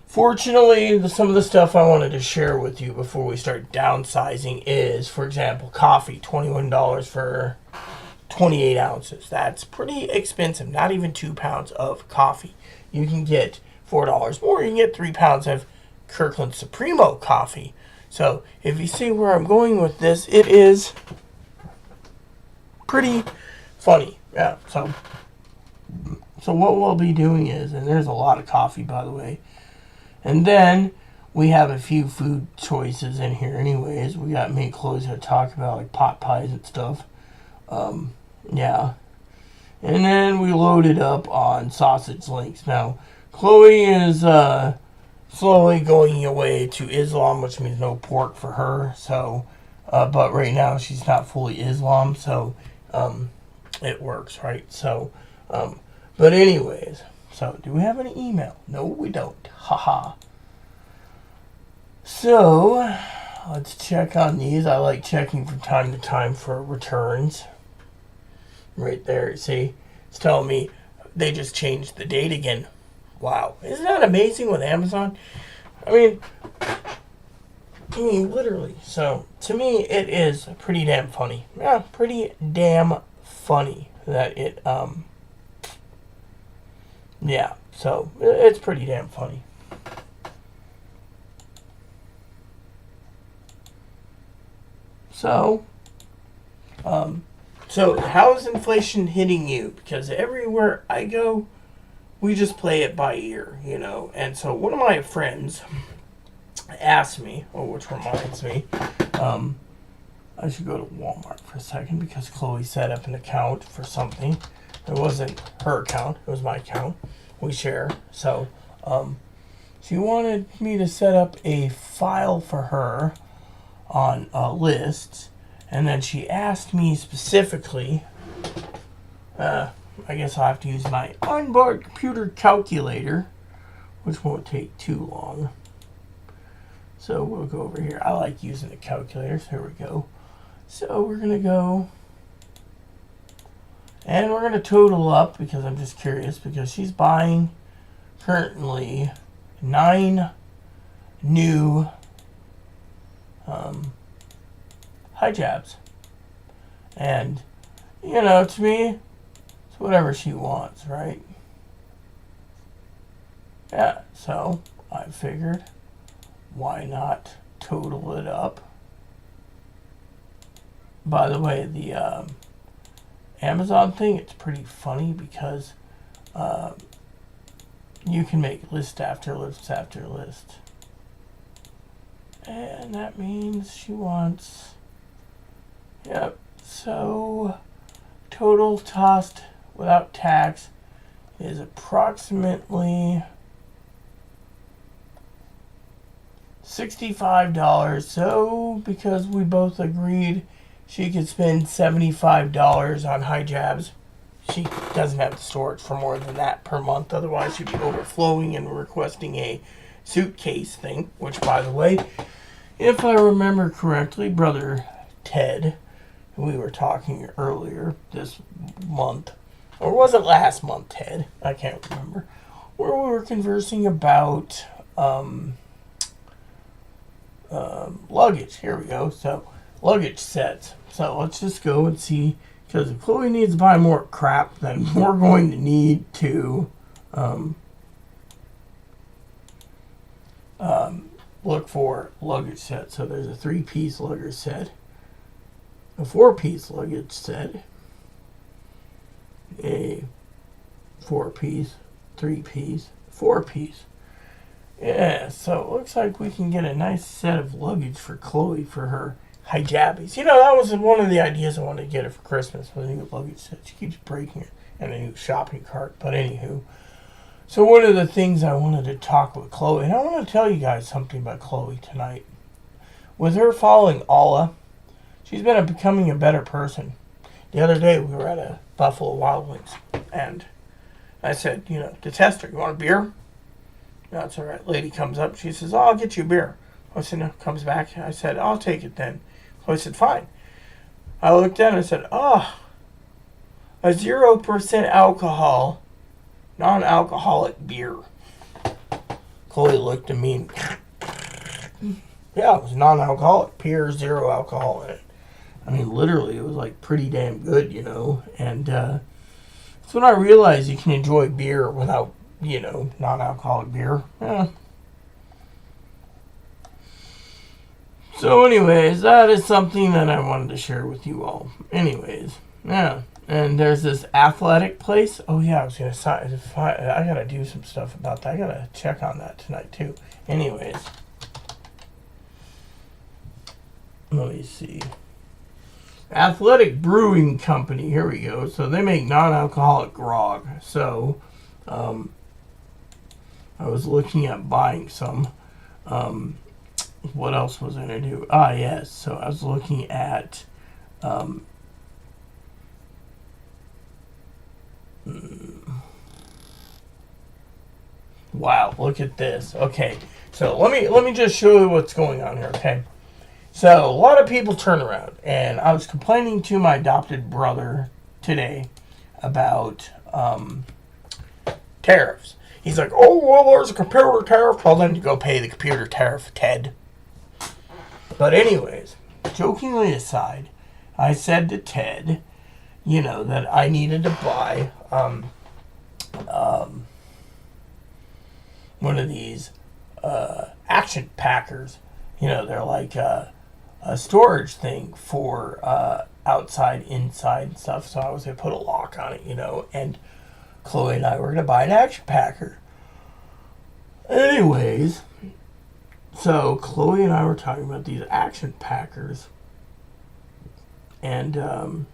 Fortunately, some of the stuff I wanted to share with you before we start downsizing is, for example, coffee, $21 for 28 ounces. That's pretty expensive. Not even 2 pounds of coffee. You can get $4 more. You can get 3 pounds of Kirkland Supremo coffee. So, if you see where I'm going with this, it is pretty funny. Yeah, so what we'll be doing is, and there's a lot of coffee, by the way, and then we have a few food choices in here anyways. We got me and Chloe's going to talk about, like, pot pies and stuff. Yeah. And then we loaded up on sausage links. Now, Chloe is slowly going away to Islam, which means no pork for her. So, but right now she's not fully Islam, so it works, right? So, but anyways, so do we have any email? No, we don't. Haha. So, let's check on these. I like checking from time to time for returns. Right there, see? It's telling me they just changed the date again. Wow. Isn't that amazing with Amazon? I mean, literally. So, to me, it is pretty damn funny. Yeah, pretty damn funny that it, yeah, so, it's pretty damn funny. So, how is inflation hitting you? Because everywhere I go, we just play it by ear, you know. And so one of my friends asked me, which reminds me, I should go to Walmart for a second because Chloe set up an account for something. It wasn't her account, it was my account. We share. So, she wanted me to set up a file for her on lists, and then she asked me specifically, I guess I'll have to use my onboard computer calculator, which won't take too long. So we'll go over here. I like using the calculator, so here we go. So we're going to go, and we're going to total up, because I'm just curious, because she's buying currently 9 new hijabs. And, you know, to me, it's whatever she wants, right? Yeah, so I figured, why not total it up? By the way, the Amazon thing, it's pretty funny because you can make list after list after list. And that means she wants, yep, so total cost without tax is approximately $65. So because we both agreed she could spend $75 on hijabs, she doesn't have the storage for more than that per month. Otherwise, she'd be overflowing and requesting a suitcase thing, which, by the way, if I remember correctly, Brother Ted, we were talking earlier this month, or was it last month, Ted? I can't remember. Where we were conversing about luggage. Here we go. So, luggage sets. So, let's just go and see, because if Chloe needs to buy more crap, then we're going to need to look for luggage sets. So there's a 3-piece luggage set, a 4-piece luggage set, a 4-piece, 3-piece, 4-piece. Yeah, so it looks like we can get a nice set of luggage for Chloe for her hijabis. You know, that was one of the ideas I wanted to get her for Christmas, was a new luggage set. She keeps breaking it, and a new shopping cart. But anywho, so one of the things I wanted to talk with Chloe, and I want to tell you guys something about Chloe tonight. With her following Allah, she's been becoming a better person. The other day we were at a Buffalo Wild Wings, and I said, you know, to test her, you want a beer? That's all right. Lady comes up, she says, I'll get you a beer. I said, comes back. I said, I'll take it then. So I said, fine. I looked at it and I said, a 0% alcohol, non-alcoholic beer. Chloe looked at me and, yeah, it was non-alcoholic, pure, zero alcohol in it. I mean, literally, it was like pretty damn good, you know. And that's when I realized you can enjoy beer without, you know, non-alcoholic beer. Yeah. So anyways, that is something that I wanted to share with you all. Anyways, yeah. And there's this athletic place. Oh yeah, I was going to I got to do some stuff about that. I got to check on that tonight too. Anyways. Let me see. Athletic Brewing Company. Here we go. So they make non-alcoholic grog. So I was looking at buying some. What else was I going to do? Ah, yes. So I was looking at wow, look at this. Okay. So let me just show you what's going on here, okay? So a lot of people turn around, and I was complaining to my adopted brother today about tariffs. He's like, oh, well, there's a computer tariff. Well, then you go pay the computer tariff, Ted. But anyways, jokingly aside, I said to Ted, you know, that I needed to buy one of these action packers. You know, they're like a storage thing for outside, inside stuff. So I was going to put a lock on it, you know, and Chloe and I were going to buy an action packer. Anyways, so Chloe and I were talking about these action packers. And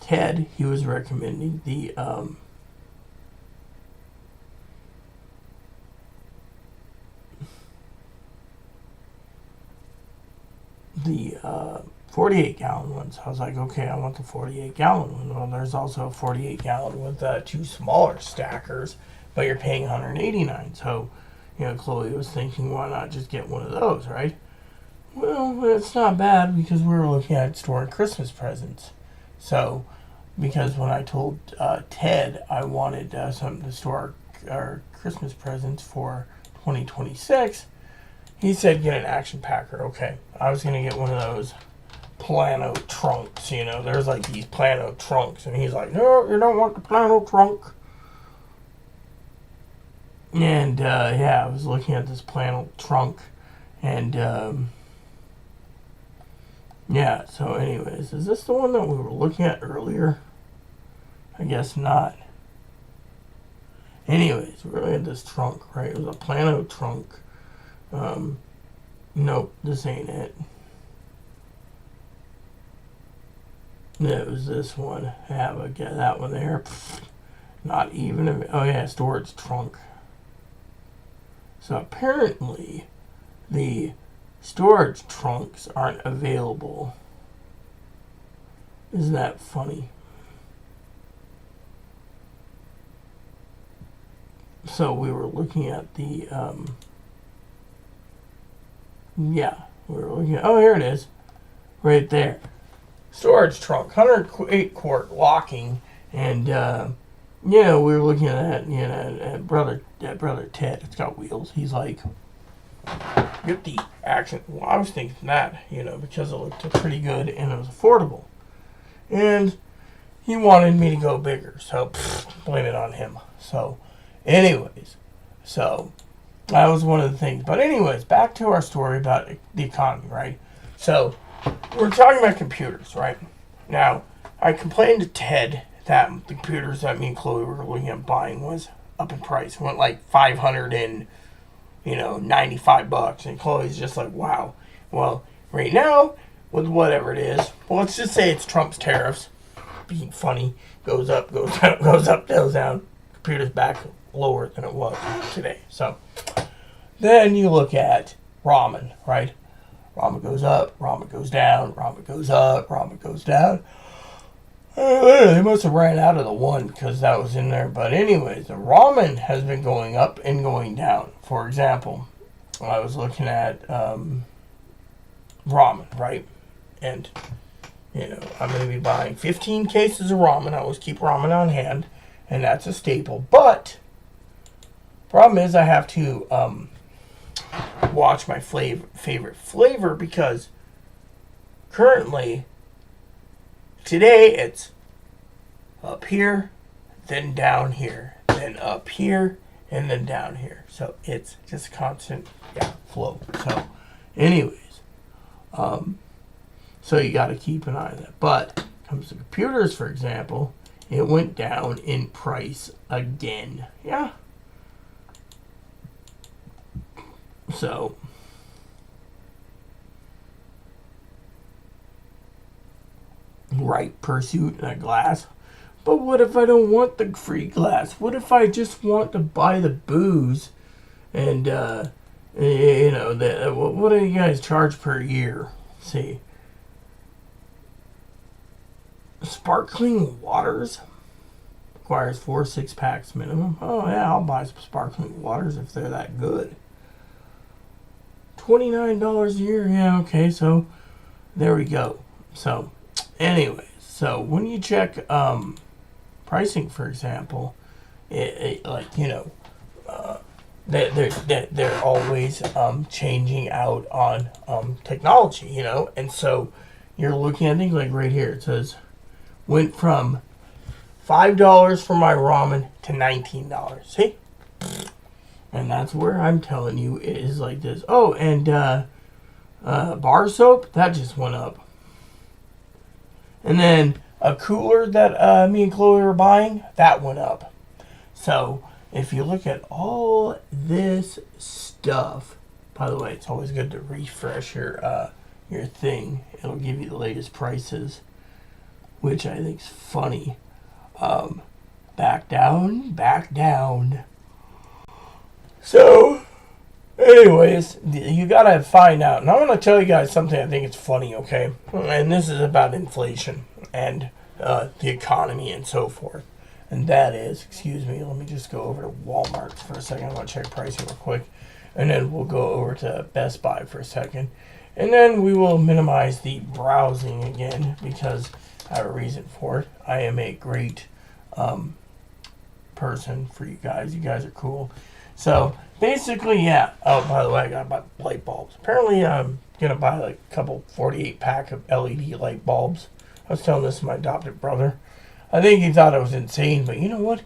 Ted, he was recommending the 48-gallon ones. I was like, okay, I want the 48-gallon one. Well, there's also a 48-gallon with two smaller stackers, but you're paying $189. So, you know, Chloe was thinking, why not just get one of those, right? Well, it's not bad because we were looking at storing Christmas presents. So, because when I told Ted I wanted something to store our Christmas presents for 2026, he said get an action packer. Okay, I was going to get one of those Plano trunks, you know. There's like these Plano trunks, and he's like, no, you don't want the Plano trunk. And yeah, I was looking at this Plano trunk, and yeah, so anyways, is this the one that we were looking at earlier? I guess not. Anyways, we're looking at this trunk, right? It was a Plano trunk. Nope, this ain't it. No, it was this one. I have that one there. Not even. Oh yeah, storage trunk. So apparently, the storage trunks aren't available. Isn't that funny? So we were looking at the, yeah, we were looking at, oh, here it is, right there. Storage trunk, 108 quart locking, and, you know, we were looking at that, you know, at brother Ted, it's got wheels. He's like, get the action. Well, I was thinking that, you know, because it looked pretty good and it was affordable. And he wanted me to go bigger, so blame it on him. So, anyways, so that was one of the things. But anyways, back to our story about the economy, right? So, we're talking about computers, right? Now, I complained to Ted that the computers that me and Chloe were looking at buying was up in price. It went like $595, and Chloe's just like, wow. Well, right now, with whatever it is, well, let's just say it's Trump's tariffs. Being funny, goes up, goes down, goes up, goes down. Computer's back lower than it was today. So, then you look at ramen, right? Ramen goes up, ramen goes down, ramen goes up, ramen goes down. They must have ran out of the one because that was in there. But anyways, the ramen has been going up and going down. For example, I was looking at ramen, right? And, you know, I'm going to be buying 15 cases of ramen. I always keep ramen on hand, and that's a staple. But, problem is I have to watch my favorite flavor, because currently, today it's up here, then down here, then up here, and then down here. So it's just constant, flow. So, anyways, so you got to keep an eye on that. But when it comes to computers, for example, it went down in price again. Yeah. So, right, pursuit and a glass. But what if I don't want the free glass? What if I just want to buy the booze? And, you know, what do you guys charge per year? Let's see. Sparkling waters requires 4 6-packs minimum. Oh, yeah, I'll buy some sparkling waters if they're that good. $29 a year. Yeah, okay, so there we go. So, anyways, so when you check pricing, for example, like, you know, they're always changing out on technology, you know, and so you're looking at things like right here. It says went from $5 for my ramen to $19. See, and that's where I'm telling you it is like this. Oh, and bar soap, that just went up. And then a cooler that me and Chloe were buying, that went up. So if you look at all this stuff, by the way, it's always good to refresh your thing. It'll give you the latest prices, which I think is funny. Back down. So, anyways, you gotta find out. And I'm gonna tell you guys something I think it's funny, okay? And this is about inflation and the economy and so forth. And that is, excuse me, let me just go over to Walmart for a second. I'm gonna check pricing real quick. And then we'll go over to Best Buy for a second. And then we will minimize the browsing again, because I have a reason for it. I am a great person for you guys. You guys are cool. So, basically, yeah. Oh, by the way, I got to buy light bulbs. Apparently, I'm going to buy like a couple 48-pack of LED light bulbs. I was telling this to my adopted brother. I think he thought I was insane, but you know what?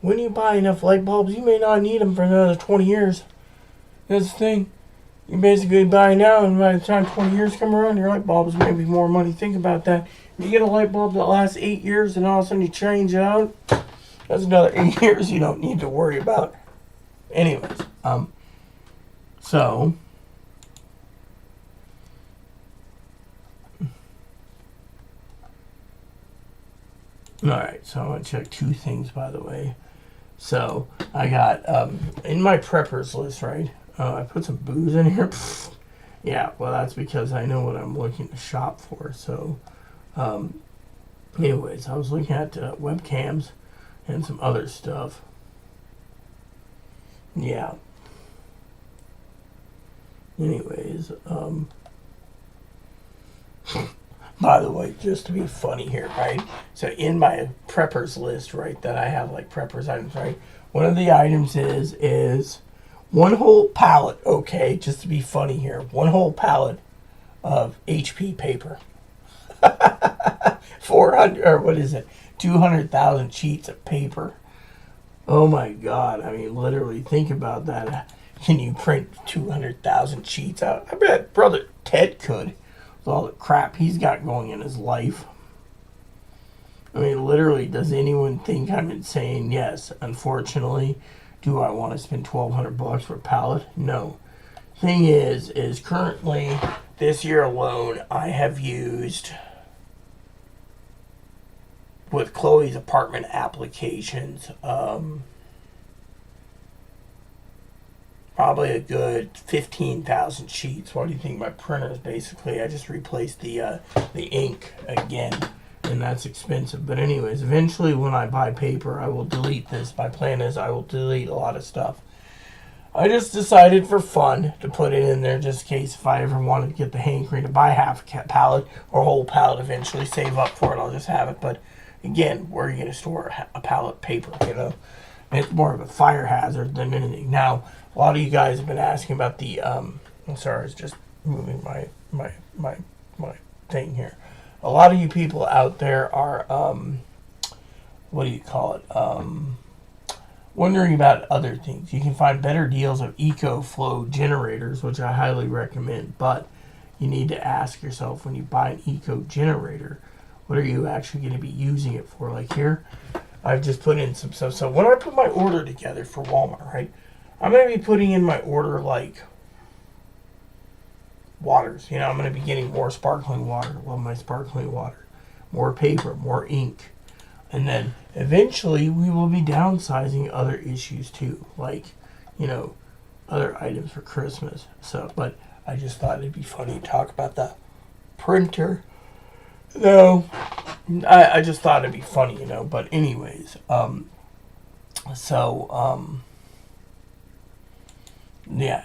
When you buy enough light bulbs, you may not need them for another 20 years. That's the thing. You basically buy now, and by the time 20 years come around, your light bulbs may be more money. Think about that. You get a light bulb that lasts 8 years, and all of a sudden you change it out. That's another 8 years you don't need to worry about. Anyways, so alright, so I'm going to check 2 things, by the way. So, I got, in my preppers list, right, I put some booze in here. Yeah, well, that's because I know what I'm looking to shop for. So, anyways, I was looking at webcams and some other stuff. Yeah. Anyways, by the way, just to be funny here, right? So in my preppers list, right, that I have like preppers items, right? One of the items is one whole pallet, okay, just to be funny here. One whole pallet of HP paper. 400, or what is it? 200,000 sheets of paper. Oh my God. I mean, literally, think about that. Can you print 200,000 sheets out? I bet Brother Ted could, with all the crap he's got going in his life. I mean, literally, does anyone think I'm insane? Yes. Unfortunately, do I want to spend $1,200 for a pallet? No. Thing is currently, this year alone, I have used, with Chloe's apartment applications, probably a good 15,000 sheets. What do you think? My printer is basically, I just replaced the ink again, and that's expensive. But anyways, eventually when I buy paper, I will delete this. My plan is I will delete a lot of stuff. I just decided for fun to put it in there just in case if I ever wanted to get the hankering to buy half a pallet or a whole pallet eventually, save up for it, I'll just have it. But again, where are you going to store a pallet of paper, you know? It's more of a fire hazard than anything. Now, a lot of you guys have been asking about the, I'm sorry, I was just moving my thing here. A lot of you people out there are, what do you call it? Wondering about other things. You can find better deals of EcoFlow generators, which I highly recommend, but you need to ask yourself when you buy an eco generator, what are you actually going to be using it for? Like here, I've just put in some stuff. So when I put my order together for Walmart, right, I'm going to be putting in my order like waters. You know, I'm going to be getting more sparkling water. Love my sparkling water. More paper, more ink. And then eventually we will be downsizing other issues too. Like, you know, other items for Christmas. So, but I just thought it'd be funny to talk about the printer. No, I just thought it'd be funny, you know. But anyways, yeah,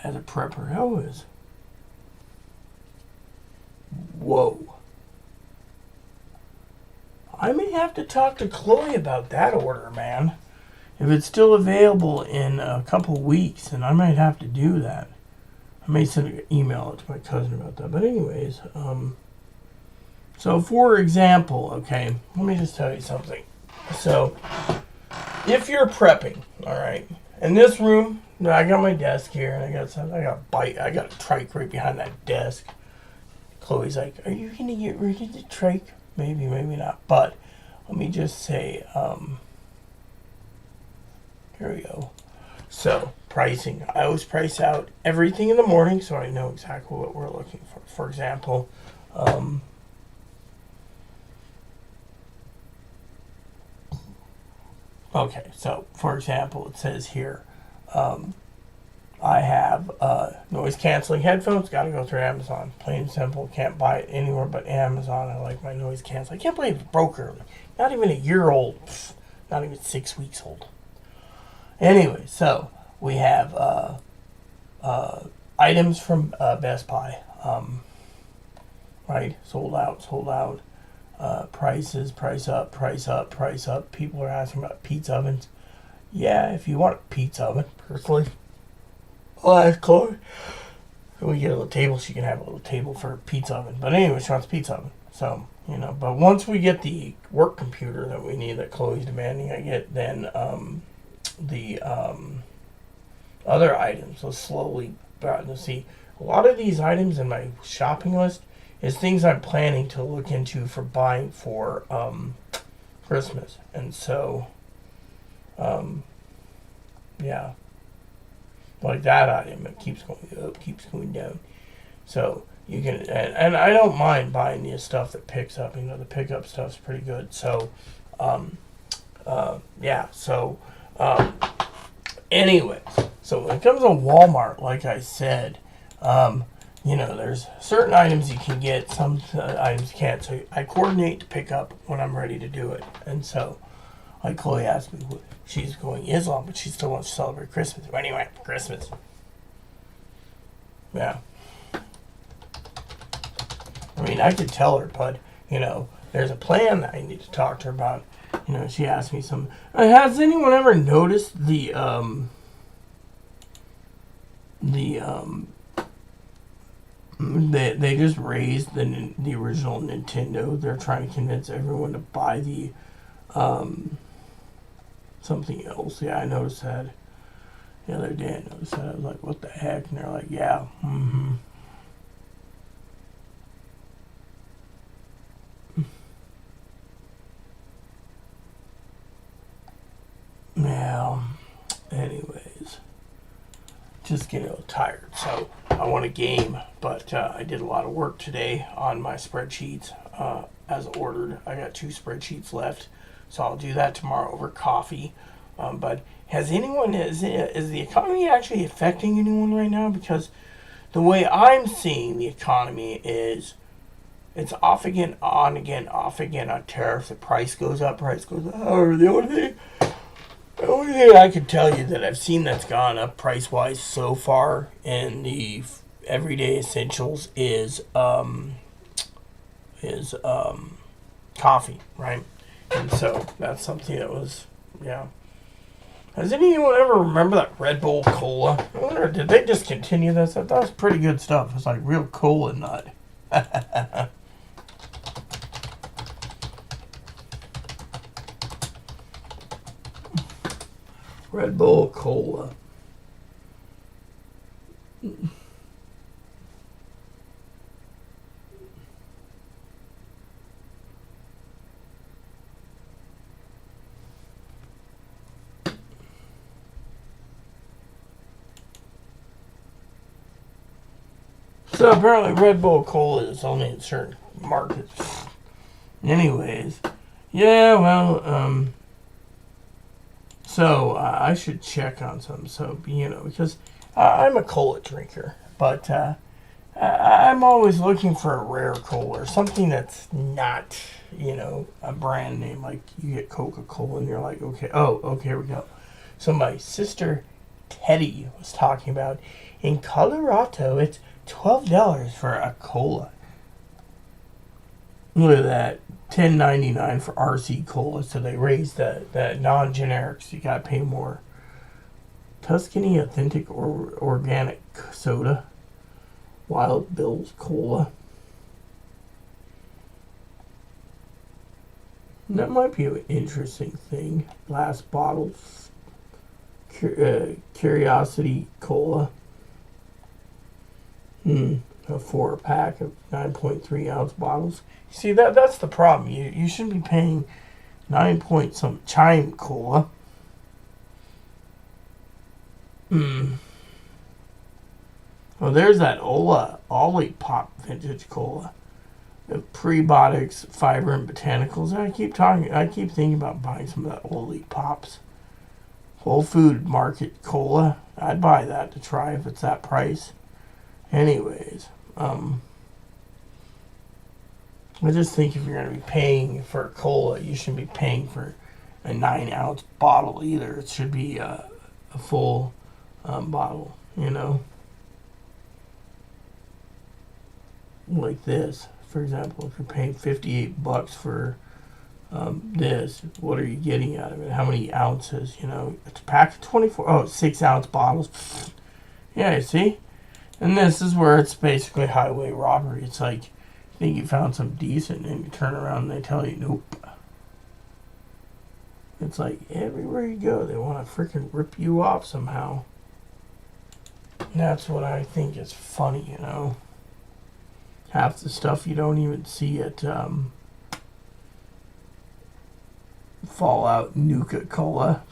as a prepper, how is? Whoa. I may have to talk to Chloe about that order, man. If it's still available in a couple weeks, then I might have to do that. I may send an email to my cousin about that. But anyways, so for example, okay, let me just tell you something. So, if you're prepping, all right, in this room, I got my desk here, and I got a trike right behind that desk. Chloe's like, "Are you gonna get rid of the trike?" Maybe, maybe not. But let me just say, here we go. So pricing, I always price out everything in the morning, so I know exactly what we're looking for. For example, okay, so for example, it says here, I have noise canceling headphones. Got to go through Amazon. Plain and simple. Can't buy it anywhere but Amazon. I like my noise canceling. I can't believe it broke early. Not even a year old. Not even 6 weeks old. Anyway, so we have items from Best Buy. Right? Sold out. Prices, price up. People are asking about pizza ovens. Yeah, if you want a pizza oven, personally, I'll ask Chloe. We get a little table, she can have a little table for a pizza oven. But anyway, she wants a pizza oven. So, you know, but once we get the work computer that we need that Chloe's demanding I get, then the other items will slowly see. A lot of these items in my shopping list is things I'm planning to look into for buying for Christmas. And so, yeah. Like that item, it keeps going up, keeps going down. So you can, and I don't mind buying the stuff that picks up. You know, the pickup stuff's pretty good. So, yeah. So, anyways, so when it comes to Walmart, like I said, you know, there's certain items you can get, some items you can't. So I coordinate to pick up when I'm ready to do it. And so, like Chloe asked me, she's going Islam, but she still wants to celebrate Christmas. Anyway, Christmas. Yeah. I mean, I could tell her, but, you know, there's a plan that I need to talk to her about. You know, she asked me some. Has anyone ever noticed they just raised the original Nintendo. They're trying to convince everyone to buy the something else. Yeah, I noticed that the other day. I noticed that. I was like, what the heck? And they're like, yeah, Yeah, anyways, just getting a little tired. So I want a game, but I did a lot of work today on my spreadsheets as ordered. I got 2 spreadsheets left. So I'll do that tomorrow over coffee. But is the economy actually affecting anyone right now? Because the way I'm seeing the economy is it's off again, on again, off again on tariffs. The price goes up, Or the only thing The only thing I could tell you that I've seen that's gone up price wise so far in the everyday essentials is coffee, right? And so that's something that was, yeah. Does anyone ever remember that Red Bull Cola? I wonder, did they discontinue this? I thought it was pretty good stuff. It's like real cola nut. Red Bull Cola. So apparently Red Bull Cola is only in certain markets. Anyways, yeah, well, so I should check on some. So, because I'm a cola drinker, but I'm always looking for a rare cola or something that's not, a brand name. Like you get Coca-Cola and you're like, okay, here we go. So my sister Teddy was talking about in Colorado, it's $12 for a cola. Look at that. $10.99 for RC Cola, so they raised the non-generics. You gotta pay more. Tuscany Authentic Organic Soda. Wild Bill's Cola. That might be an interesting thing. Glass bottles. Curiosity Cola. A 4-pack of 9.3 ounce bottles. See, that's the problem. You shouldn't be paying 9 point some Chime Cola. Well, there's that Olipop vintage cola. The prebiotics, fiber, and botanicals. I keep thinking about buying some of that Olipops. Whole Food Market Cola. I'd buy that to try if it's that price. Anyways, I just think if you're going to be paying for a cola, you shouldn't be paying for a 9-ounce bottle either. It should be a full bottle, like this. For example, if you're paying $58 for this, what are you getting out of it? How many ounces? It's a pack of 24. 6-ounce bottles. Yeah, you see? And this is where it's basically highway robbery. It's like, you think you found some decent, and you turn around and they tell you, nope. It's like, everywhere you go, they want to freaking rip you off somehow. And that's what I think is funny, Half the stuff you don't even see at Fallout Nuka-Cola.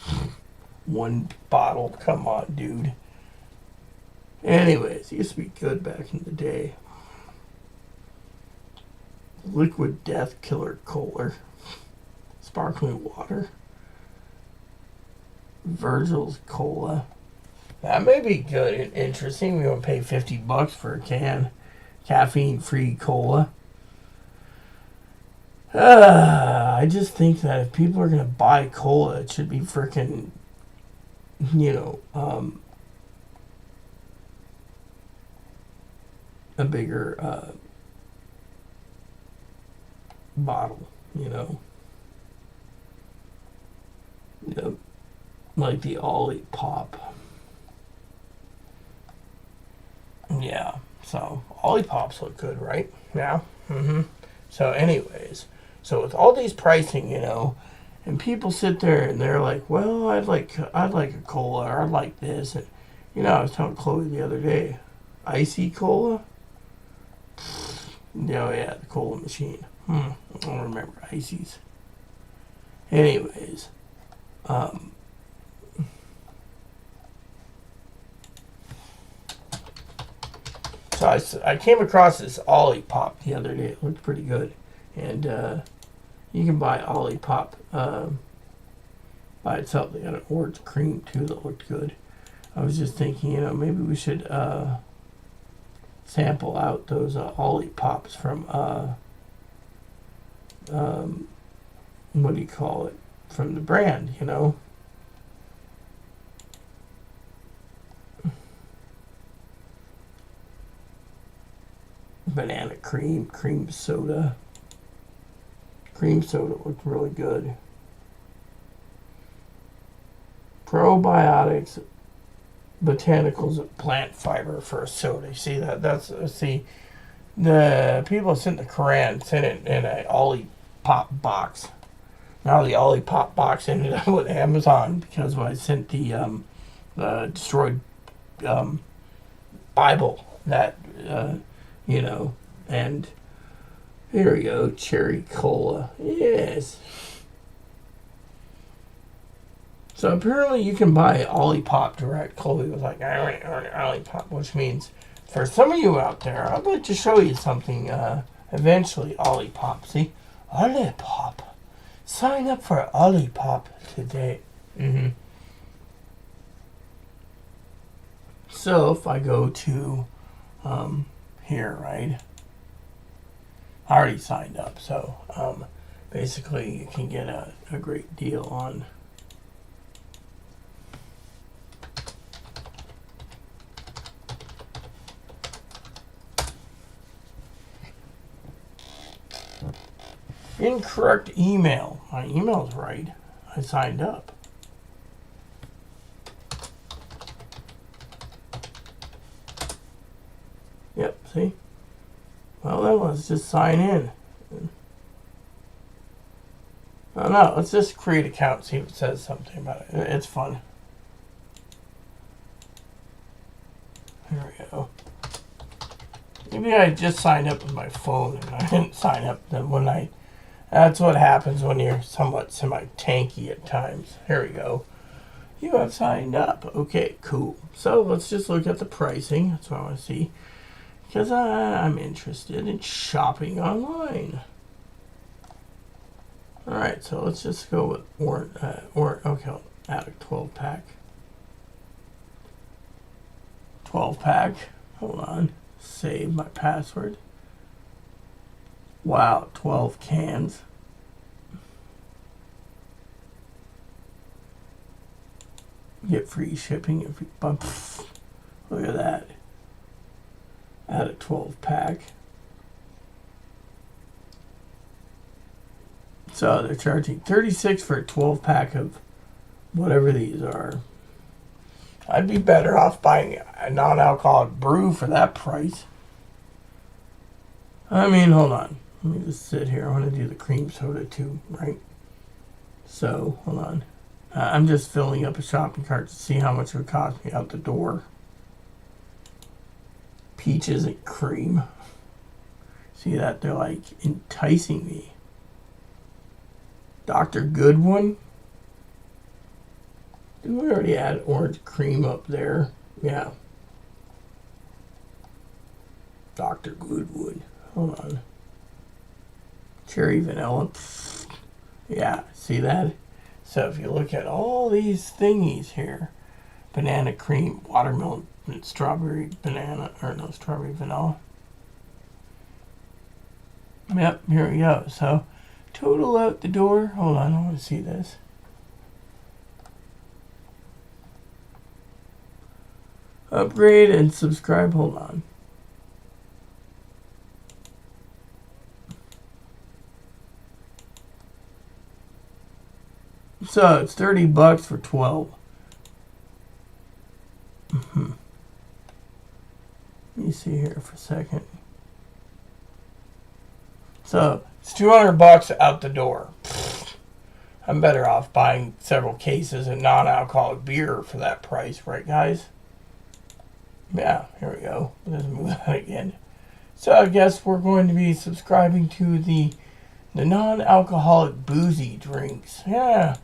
One bottle, come on, dude. Anyways, it used to be good back in the day. Liquid Death Killer Cola. Sparkling water. Virgil's Cola. That may be good and interesting. We won't pay $50 for a can. Caffeine-free cola. I just think that if people are going to buy cola, it should be freaking, a bigger bottle, like the Olipop. Yeah, so Olipops look good, right? Yeah. So anyways, so with all these pricing, and people sit there and they're like, well, I'd like a cola, or I'd like this, and I was telling Chloe the other day, icy cola. Yeah, the cola machine. I don't remember ices. Anyways, so I came across this Olipop the other day. It looked pretty good, and you can buy Olipop by itself. They got an orange cream too that looked good. I was just thinking, maybe we should sample out those Olipops from what do you call it? From the brand, cream soda. Cream soda looked really good. Probiotics, botanicals, plant fiber for a soda. You see that? See, the people sent the Quran sent it in a Olipop box. Now the Olipop box ended up with Amazon because when I sent the destroyed Bible that and here we go, cherry cola. Yes. So apparently you can buy Olipop direct. Chloe was like, I want Olipop, which means for some of you out there, I'd like to show you something eventually. Olipop. See? Olipop. Sign up for Olipop today. So if I go to here, right? I already signed up. So basically you can get a great deal on incorrect email. My email's right. I signed up. Yep, see? Well, then let's just sign in. Oh, no, let's just create an account, see if it says something about it. It's fun. Here we go. Maybe I just signed up with my phone and I didn't sign up then when I... That's what happens when you're somewhat semi-tanky at times. Here we go. You have signed up. Okay, cool. So let's just look at the pricing. That's what I want to see. Because I'm interested in shopping online. Alright, so let's just go with okay, I'll add a 12-pack. 12-pack. Hold on. Save my password. Wow, 12 cans. Get free shipping if you bump. Look at that. Add a 12-pack. So they're charging $36 for a 12-pack of whatever these are. I'd be better off buying a non-alcoholic brew for that price. I mean, hold on. Let me just sit here. I want to do the cream soda too, right? So, hold on. I'm just filling up a shopping cart to see how much it would cost me out the door. Peaches and cream. See that? They're like enticing me. Dr. Goodwin. Didn't we already add orange cream up there? Yeah. Dr. Goodwin. Hold on. Cherry vanilla. Yeah, see that? So if you look at all these thingies here, banana cream, watermelon, strawberry banana, or no, strawberry vanilla. Yep, here we go. So total out the door. Hold on, I want to see this. Upgrade and subscribe. Hold on. So it's $30 for 12. Let me see here for a second. So it's $200 out the door. I'm better off buying several cases of non-alcoholic beer for that price, right, guys? Yeah, here we go. Let's move that again. So I guess we're going to be subscribing to the non-alcoholic boozy drinks. Yeah.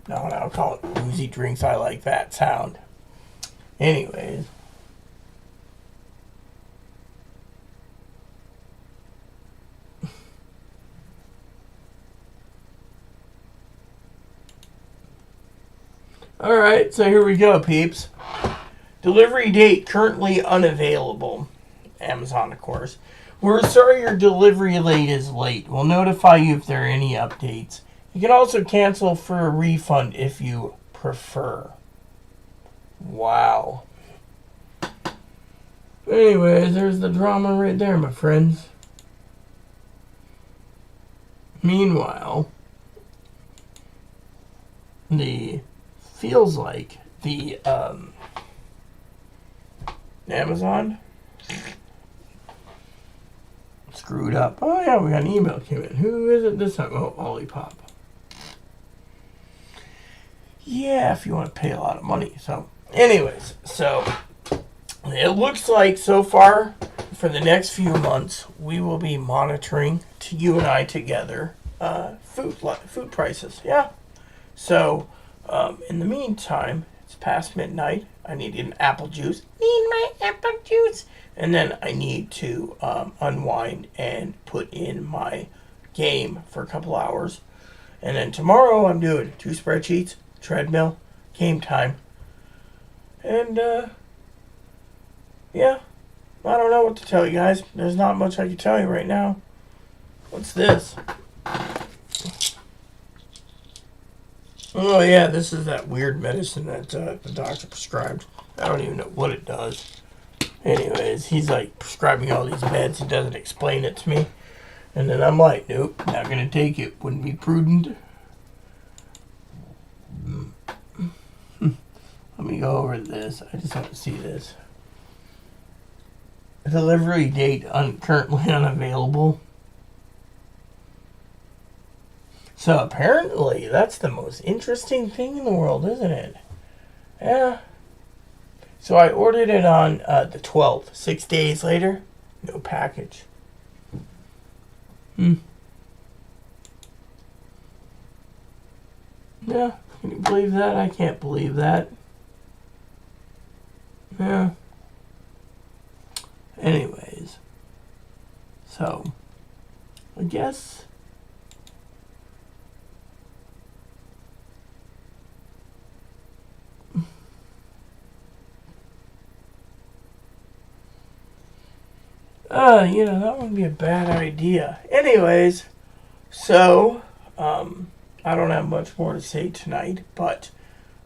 Non-alcoholic boozy drinks. I like that sound. Anyways. Alright, so here we go, peeps. Delivery date currently unavailable. Amazon, of course. We're sorry your delivery late is late. We'll notify you if there are any updates. You can also cancel for a refund if you prefer. Wow. Anyways, there's the drama right there, my friends. Meanwhile, feels like the Amazon screwed up. Oh yeah, we got an email came in. Who is it this time? Oh, Olipop. Yeah, if you want to pay a lot of money. So, anyways, so it looks like so far for the next few months we will be monitoring you and I together food prices. Yeah. So, in the meantime, it's past midnight. I need an apple juice. Need my apple juice. And then I need to unwind and put in my game for a couple hours. And then tomorrow I'm doing 2 spreadsheets, treadmill, game time. And, yeah. I don't know what to tell you guys. There's not much I can tell you right now. What's this? Oh yeah, this is that weird medicine that the doctor prescribed. I don't even know what it does. Anyways, he's like prescribing all these meds. He doesn't explain it to me. And then I'm like, nope, not going to take it. Wouldn't be prudent. Let me go over this. I just want to see this. Delivery date currently unavailable. So apparently that's the most interesting thing in the world, isn't it? Yeah. So I ordered it on the 12th. 6 days later, no package. Yeah. Can you believe that? I can't believe that. Yeah. Anyways. So, I guess... that wouldn't be a bad idea. Anyways, so, I don't have much more to say tonight, but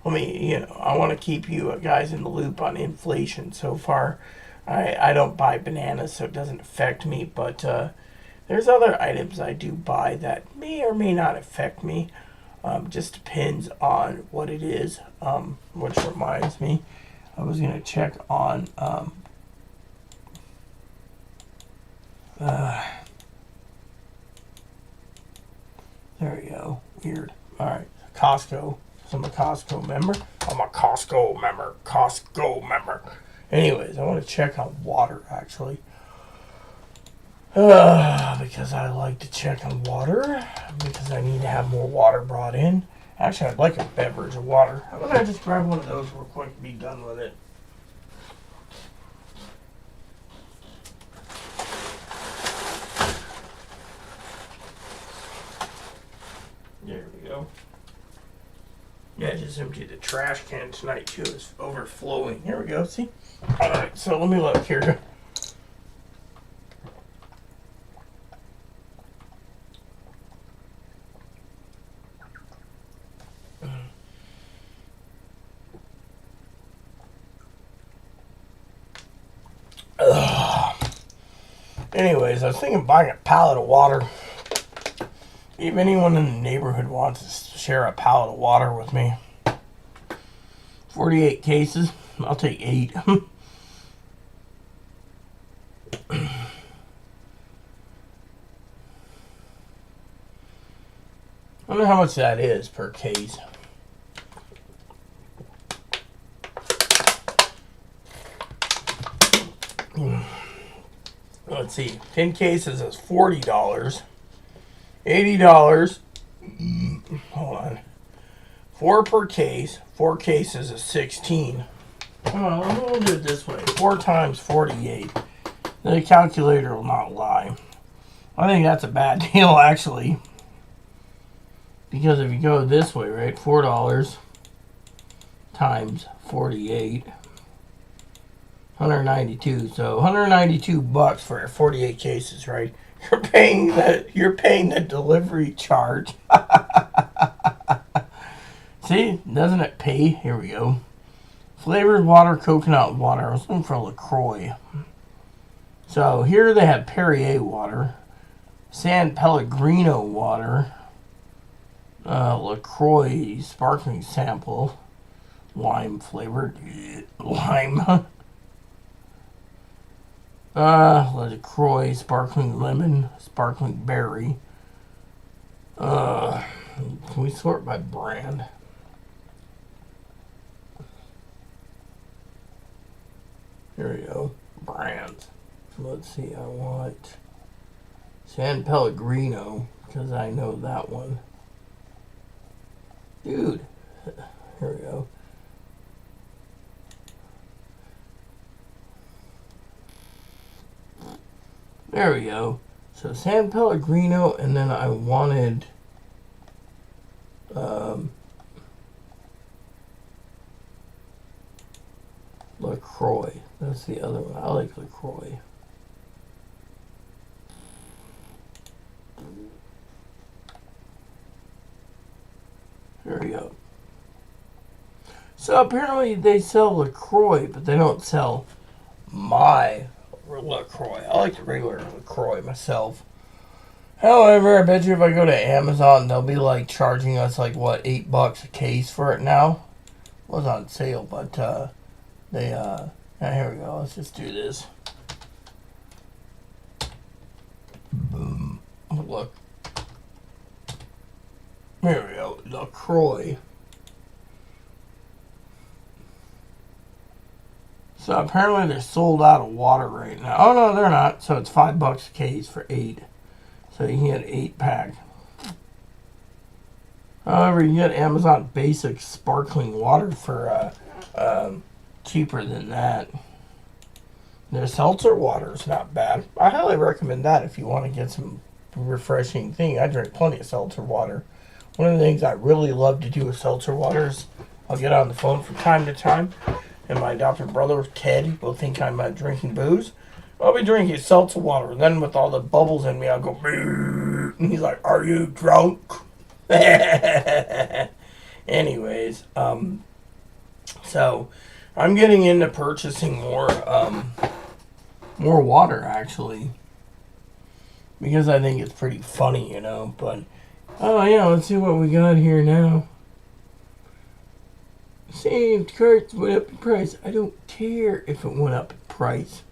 I want to keep you guys in the loop on inflation. So far, I don't buy bananas, so it doesn't affect me, but there's other items I do buy that may or may not affect me. Just depends on what it is, which reminds me, I was going to check on... there we go. Weird. Alright. Costco. So I'm a Costco member. Costco member. Anyways, I want to check on water, actually. Because I like to check on water. Because I need to have more water brought in. Actually, I'd like a beverage of water. I'm going to just grab one of those real quick and be done with it. There we go. Yeah, I just emptied the trash can tonight too. It's overflowing. Here we go. See? Alright, so let me look here. Anyways, I was thinking of buying a pallet of water. If anyone in the neighborhood wants to share a pallet of water with me. 48 cases. I'll take 8. I don't know how much that is per case. Let's see. 10 cases is $40. $80. Hold on. 4 per case. 4 cases is 16. We'll do it this way. 4 times 48. The calculator will not lie. I think that's a bad deal, actually. Because if you go this way, right? $4 times 48. 192. So 192 bucks for 48 cases, right? You're paying the delivery charge. See, doesn't it pay? Here we go. Flavored water, coconut water. I was looking for LaCroix. So here they have Perrier water. San Pellegrino water. LaCroix sparkling sample. Lime flavored. Lime. LaCroix sparkling lemon. Sparkling berry. Can we sort by brand? Here we go. Brands. Let's see. I want San Pellegrino because I know that one. Dude. Here we go. There we go. So San Pellegrino, and then I wanted LaCroix. That's the other one. I like LaCroix. There we go. So apparently they sell LaCroix, but they don't sell my LaCroix. I like the regular LaCroix myself. However, I bet you if I go to Amazon, they'll be like charging us like what, $8 a case for it now. It was on sale, but they now here we go. Let's just do this. Boom. Look. There we go. LaCroix. So apparently they're sold out of water right now. Oh no, they're not. So it's $5 a case for 8. So you can get 8-pack. However, you can get Amazon Basic sparkling water for cheaper than that. Their seltzer water is not bad. I highly recommend that if you want to get some refreshing thing. I drink plenty of seltzer water. One of the things I really love to do with seltzer water is I'll get on the phone from time to time, and my adopted brother, Ted, will think I'm drinking booze. I'll be drinking seltzer water, and then with all the bubbles in me, I'll go, "Boo," and he's like, "Are you drunk?" Anyways, so I'm getting into purchasing more water, actually, because I think it's pretty funny, you know, but, oh yeah, let's see what we got here now. Saved carts went up in price. I don't care if it went up in price.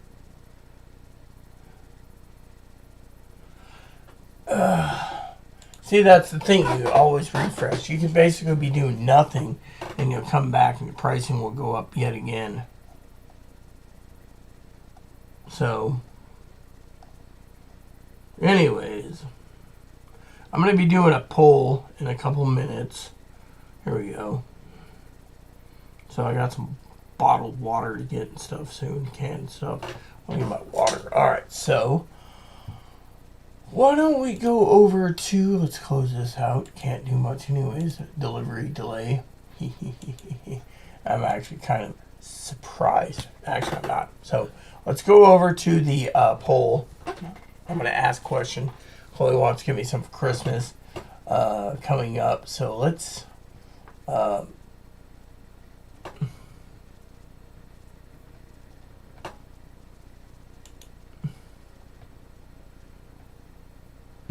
See, that's the thing. You always refresh. You can basically be doing nothing, and you'll come back and your pricing will go up yet again. So, anyways, I'm going to be doing a poll in a couple minutes. Here we go. So I got some bottled water to get and stuff soon, canned stuff. I'll get my water. Alright, so why don't we go over to, let's close this out. Can't do much anyways. Delivery delay. I'm actually kind of surprised. Actually, I'm not. So let's go over to the poll. I'm going to ask a question. Chloe wants to give me some for Christmas coming up. So let's...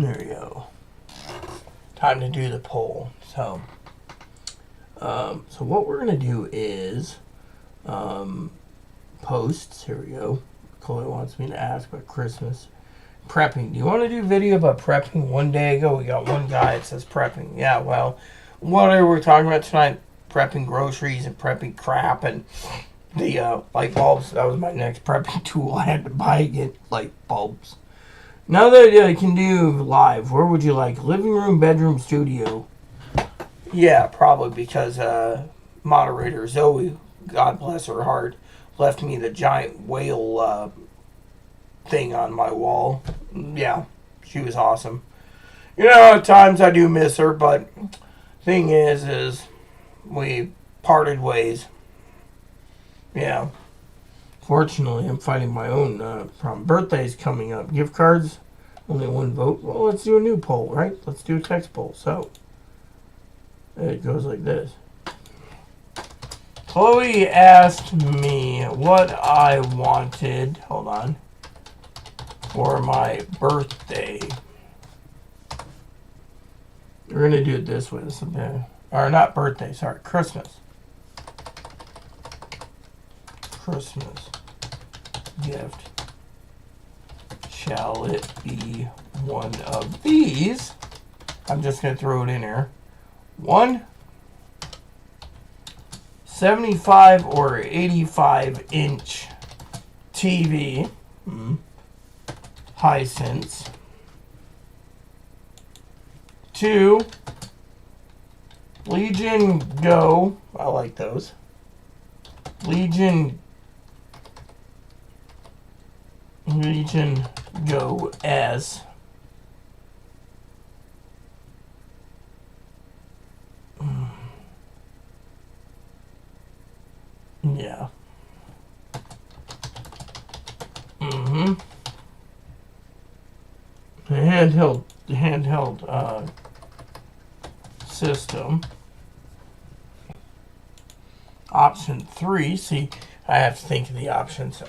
there we go. Time to do the poll. So what we're going to do is posts. Here we go. Chloe wants me to ask about Christmas. Prepping. Do you want to do a video about prepping? One day ago, we got one guy that says prepping. Yeah, well, what are we talking about tonight? Prepping groceries and prepping crap and the light bulbs. That was my next prepping tool. I had to buy again, light bulbs. Now that I can do live, where would you like? Living room, bedroom, studio? Yeah, probably because moderator Zoe, God bless her heart, left me the giant whale thing on my wall. Yeah, she was awesome. You know, at times I do miss her, but thing is we parted ways. Yeah. Fortunately, I'm fighting my own problem. Birthday's coming up. Gift cards, only one vote. Well, let's do a new poll, right? Let's do a text poll. So, it goes like this. Chloe asked me what I wanted, hold on, for my birthday. We're going to do it this way. This is or not birthday, sorry, Christmas. Christmas gift. Shall it be one of these? I'm just going to throw it in here. 1 75 or 85 inch TV. Hisense. 2 Legion Go. I like those. Legion Go S. Yeah. Handheld system. Option 3. See, I have to think of the options.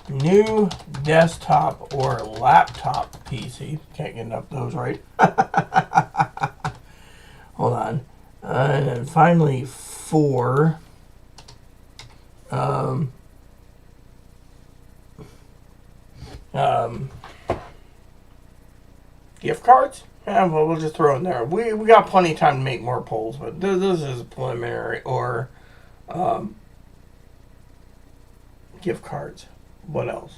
New desktop or laptop PC. Can't get enough of those, right? Hold on. And then finally 4. Gift cards? Yeah, well, we'll just throw in there. We got plenty of time to make more polls, but this is a preliminary. Or gift cards. What else?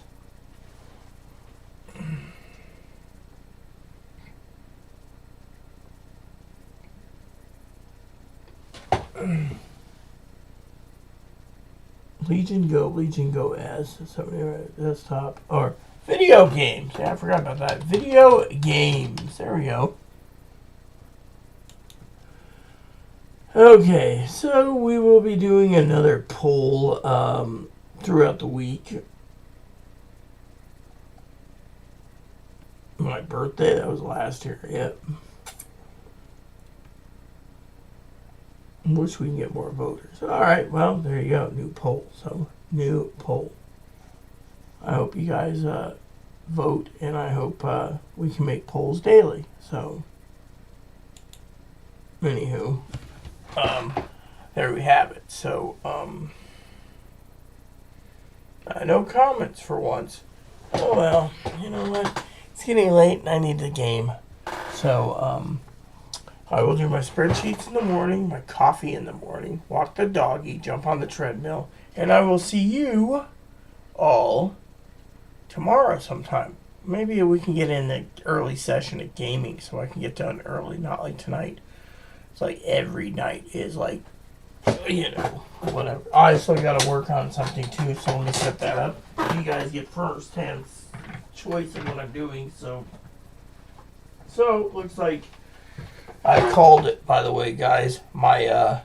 Legion Go S. Desktop. Or video games. Yeah, I forgot about that. Video games. There we go. Okay, so we will be doing another poll throughout the week. My birthday, that was last year, yep. Wish we can get more voters. Alright, well, there you go. New poll. So, new poll. I hope you guys vote, and I hope we can make polls daily. So, anywho, there we have it. So, no comments for once. Oh well, you know what? It's getting late and I need the game. So, I will do my spreadsheets in the morning, my coffee in the morning, walk the doggy, jump on the treadmill, and I will see you all tomorrow sometime. Maybe we can get in the early session of gaming so I can get done early, not like tonight. It's like every night is like, you know, whatever. I still got to work on something too, so let me set that up. You guys get first-hand choice of what I'm doing, so looks like I called it, by the way, guys. My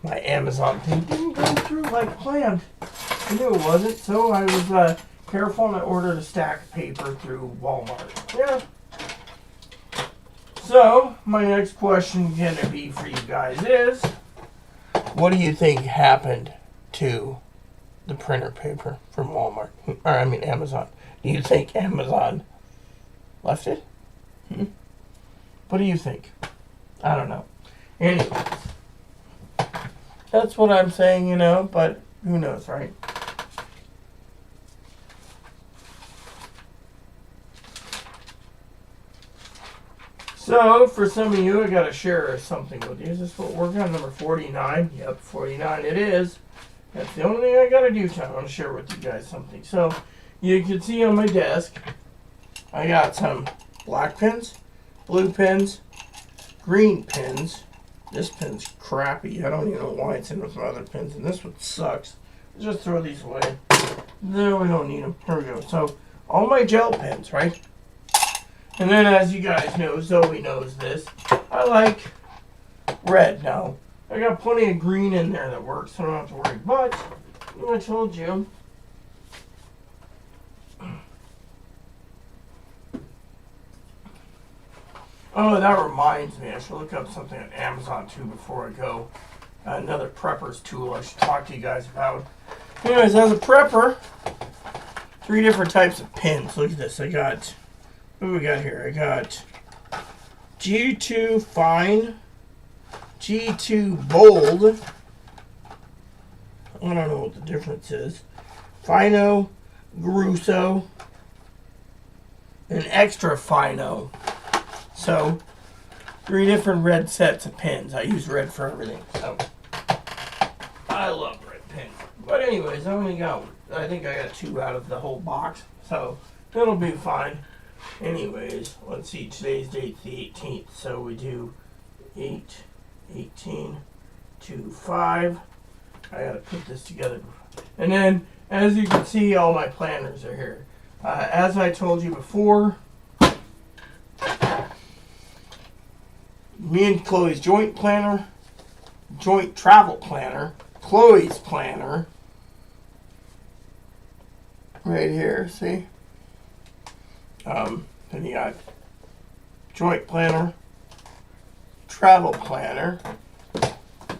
my Amazon thing didn't go through like planned. I knew it wasn't, so I was careful and I ordered a stack of paper through Walmart. Yeah. So, my next question gonna be for you guys is, what do you think happened to the printer paper from Walmart? Or, I mean, Amazon. Do you think Amazon left it? What do you think? I don't know. Anyways, that's what I'm saying, you know, but who knows, right? So, for some of you, I got to share something with you. Is this what we're on, number 49? Yep, 49 it is. That's the only thing I got to do tonight. I want to share with you guys something. So, you can see on my desk, I got some black pens, blue pens, green pens. This pen's crappy. I don't even know why it's in with my other pens. And this one sucks. Just throw these away. No, we don't need them. Here we go. So, all my gel pens, right? And then, as you guys know, Zoe knows this, I like red now. I got plenty of green in there that works, so I don't have to worry. But, I told you, oh, that reminds me, I should look up something on Amazon too before I go. Another prepper's tool I should talk to you guys about. Anyways, as a prepper, 3 different types of pins. Look at this. I got, what do we got here? I got G2 Fine, G2 Bold. I don't know what the difference is. Fino, Grusso, and Extra Fino. So, 3 different red sets of pens. I use red for everything. So, I love red pens. But anyways, I think I got 2 out of the whole box. So, it'll be fine. Anyways, let's see. Today's date's the 18th. So, we do 8, 18, 2, 5. I gotta put this together. And then, as you can see, all my planners are here. As I told you before, me and Chloe's joint planner, joint travel planner, Chloe's planner, right here, see? Then you got joint planner, travel planner,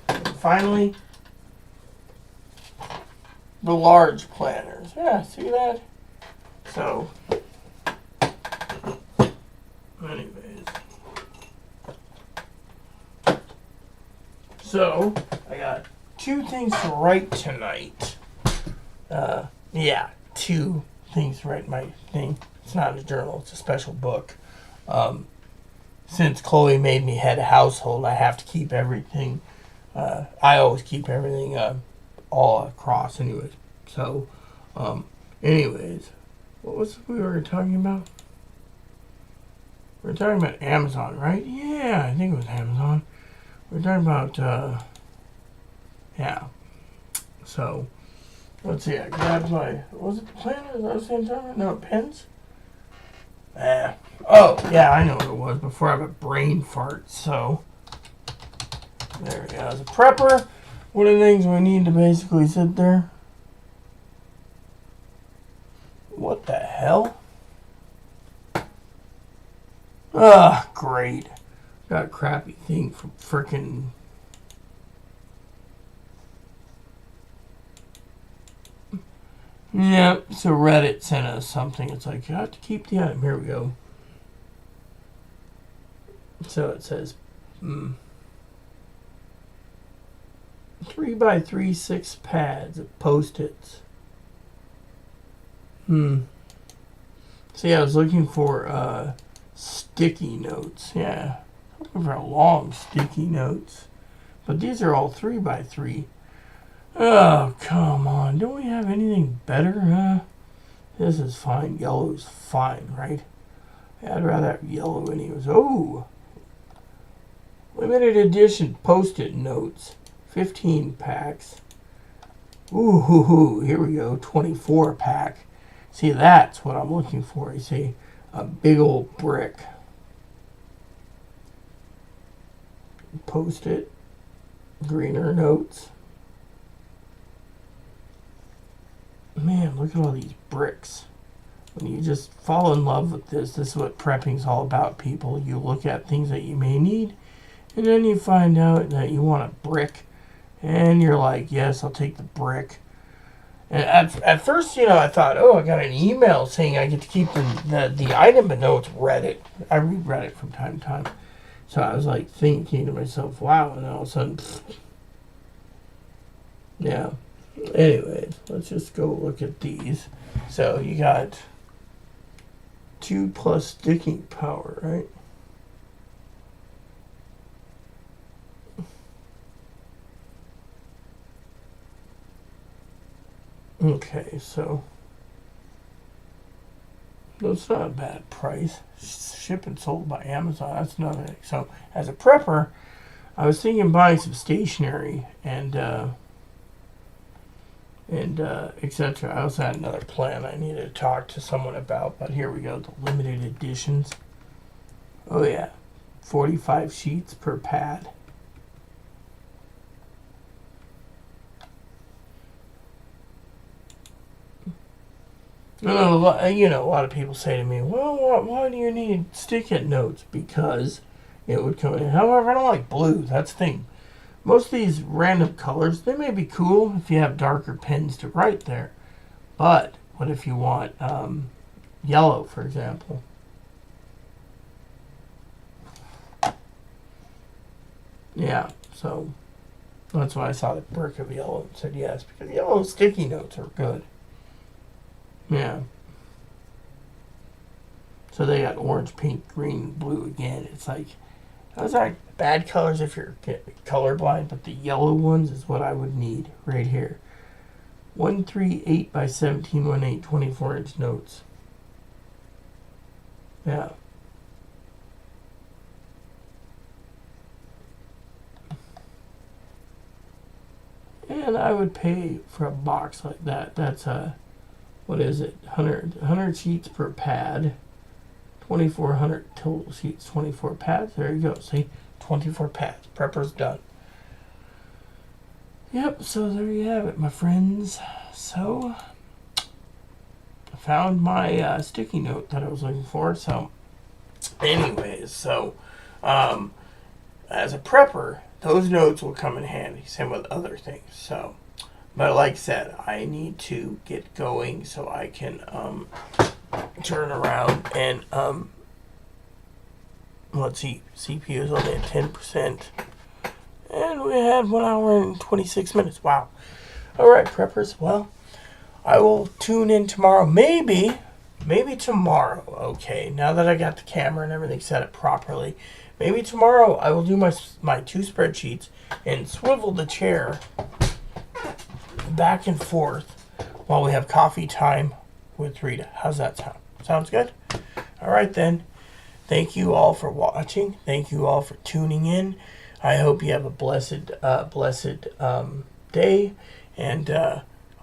and finally, the large planners. Yeah, see that? So, anyways. So, I got 2 things to write tonight. Yeah, 2 things to write in my thing. It's not a journal, it's a special book. Since Chloe made me head of household, I have to keep everything. I always keep everything all across anyways. So, anyways, what was it we were talking about? We were talking about Amazon, right? Yeah, I think it was Amazon. We were talking about, yeah. So, let's see, I grabbed my, was it the planner? Was that the same time? No, pens? Oh, yeah, I know what it was before I have a brain fart, so. There we go. As a prepper, what are the things we need to basically sit there? What the hell? Ah, great. Got a crappy thing from frickin'. Yeah, so Reddit sent us something. It's like, you have to keep the item. Here we go. So it says, 3x3 6 pads of Post-its. See, I was looking for sticky notes. Yeah, looking for long sticky notes. But these are all 3x3. Oh, come on. Don't we have anything better? This is fine. Yellow's fine, right? Yeah, I'd rather have yellow anyways. Oh! Limited edition Post-it notes. 15 packs. Ooh, here we go. 24 pack. See, that's what I'm looking for. You see, a big old brick. Post-it. Greener notes. Man, look at all these bricks. When you just fall in love with this is what prepping's all about, people. You look at things that you may need, and then you find out that you want a brick, and you're like, yes, I'll take the brick. And at first, I thought, oh, I got an email saying I get to keep the item, but no, it's Reddit. I read Reddit from time to time. So I was like thinking to myself, wow, and all of a sudden, yeah. Anyways, let's just go look at these. So you got 2 plus sticking power, right? Okay, so that's not a bad price. Shipped and sold by Amazon. That's another thing. So as a prepper, I was thinking buying some stationery and etc. I also had another plan I needed to talk to someone about, but here we go, the limited editions. Oh yeah, 45 sheets per pad. A lot of people say to me, well, why do you need stick-it notes? Because it would come in. However, I don't like blue. That's the thing. Most of these random colors, they may be cool if you have darker pens to write there. But what if you want yellow, for example? Yeah, so that's why I saw the brick of yellow and said yes, because yellow sticky notes are good. Yeah. So they got orange, pink, green, blue again. It's like, those aren't bad colors if you're colorblind, but the yellow ones is what I would need right here. 138 by 1718, 24-inch notes. Yeah. And I would pay for a box like that. That's what is it? 100 sheets per pad. 2,400 total sheets, 24 pads. There you go. See? 24 pads. Prepper's done. Yep, so there you have it, my friends. So, I found my sticky note that I was looking for. So, anyways, so, as a prepper, those notes will come in handy. Same with other things. So, but like I said, I need to get going so I can, turn around and, let's see, CPU is only at 10%. And we had 1 hour and 26 minutes. Wow. Alright, preppers. Well, I will tune in tomorrow. Maybe tomorrow. Okay, now that I got the camera and everything set up properly, maybe tomorrow I will do my 2 spreadsheets and swivel the chair back and forth while we have coffee time with Rita. How's that sound? Sounds good? Alright then. Thank you all for watching. Thank you all for tuning in. I hope you have a blessed day, and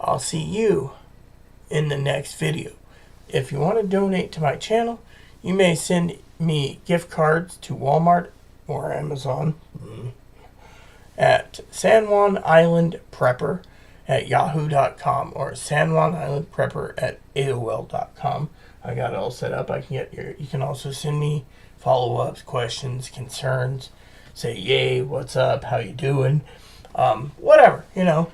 I'll see you in the next video. If you want to donate to my channel, you may send me gift cards to Walmart or Amazon at San Juan Island Prepper at yahoo.com or San Juan Island Prepper at AOL.com. I got it all set up. You can also send me follow-ups, questions, concerns. Say, yay, what's up, how you doing? Whatever, you know.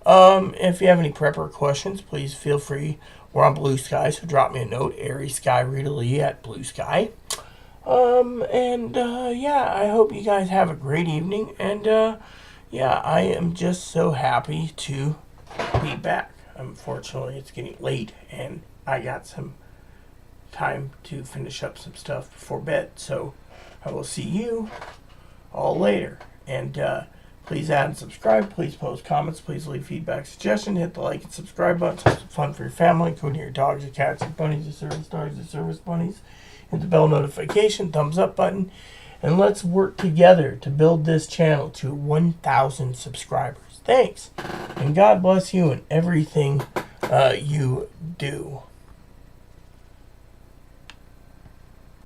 If you have any prepper questions, please feel free. We're on Blue Sky, so drop me a note, Airy Sky Rita Lee at Blue Sky. Yeah, I hope you guys have a great evening, and, yeah, I am just so happy to be back. Unfortunately, it's getting late, and I got some time to finish up some stuff before bed, so I will see you all later. And please add and subscribe. Please post comments. Please leave feedback, suggestion. Hit the like and subscribe button. So it's fun for your family, including your dogs, your cats, your bunnies, your service dogs, your service bunnies. Hit the bell notification, thumbs up button, and let's work together to build this channel to 1,000 subscribers. Thanks, and God bless you in everything you do.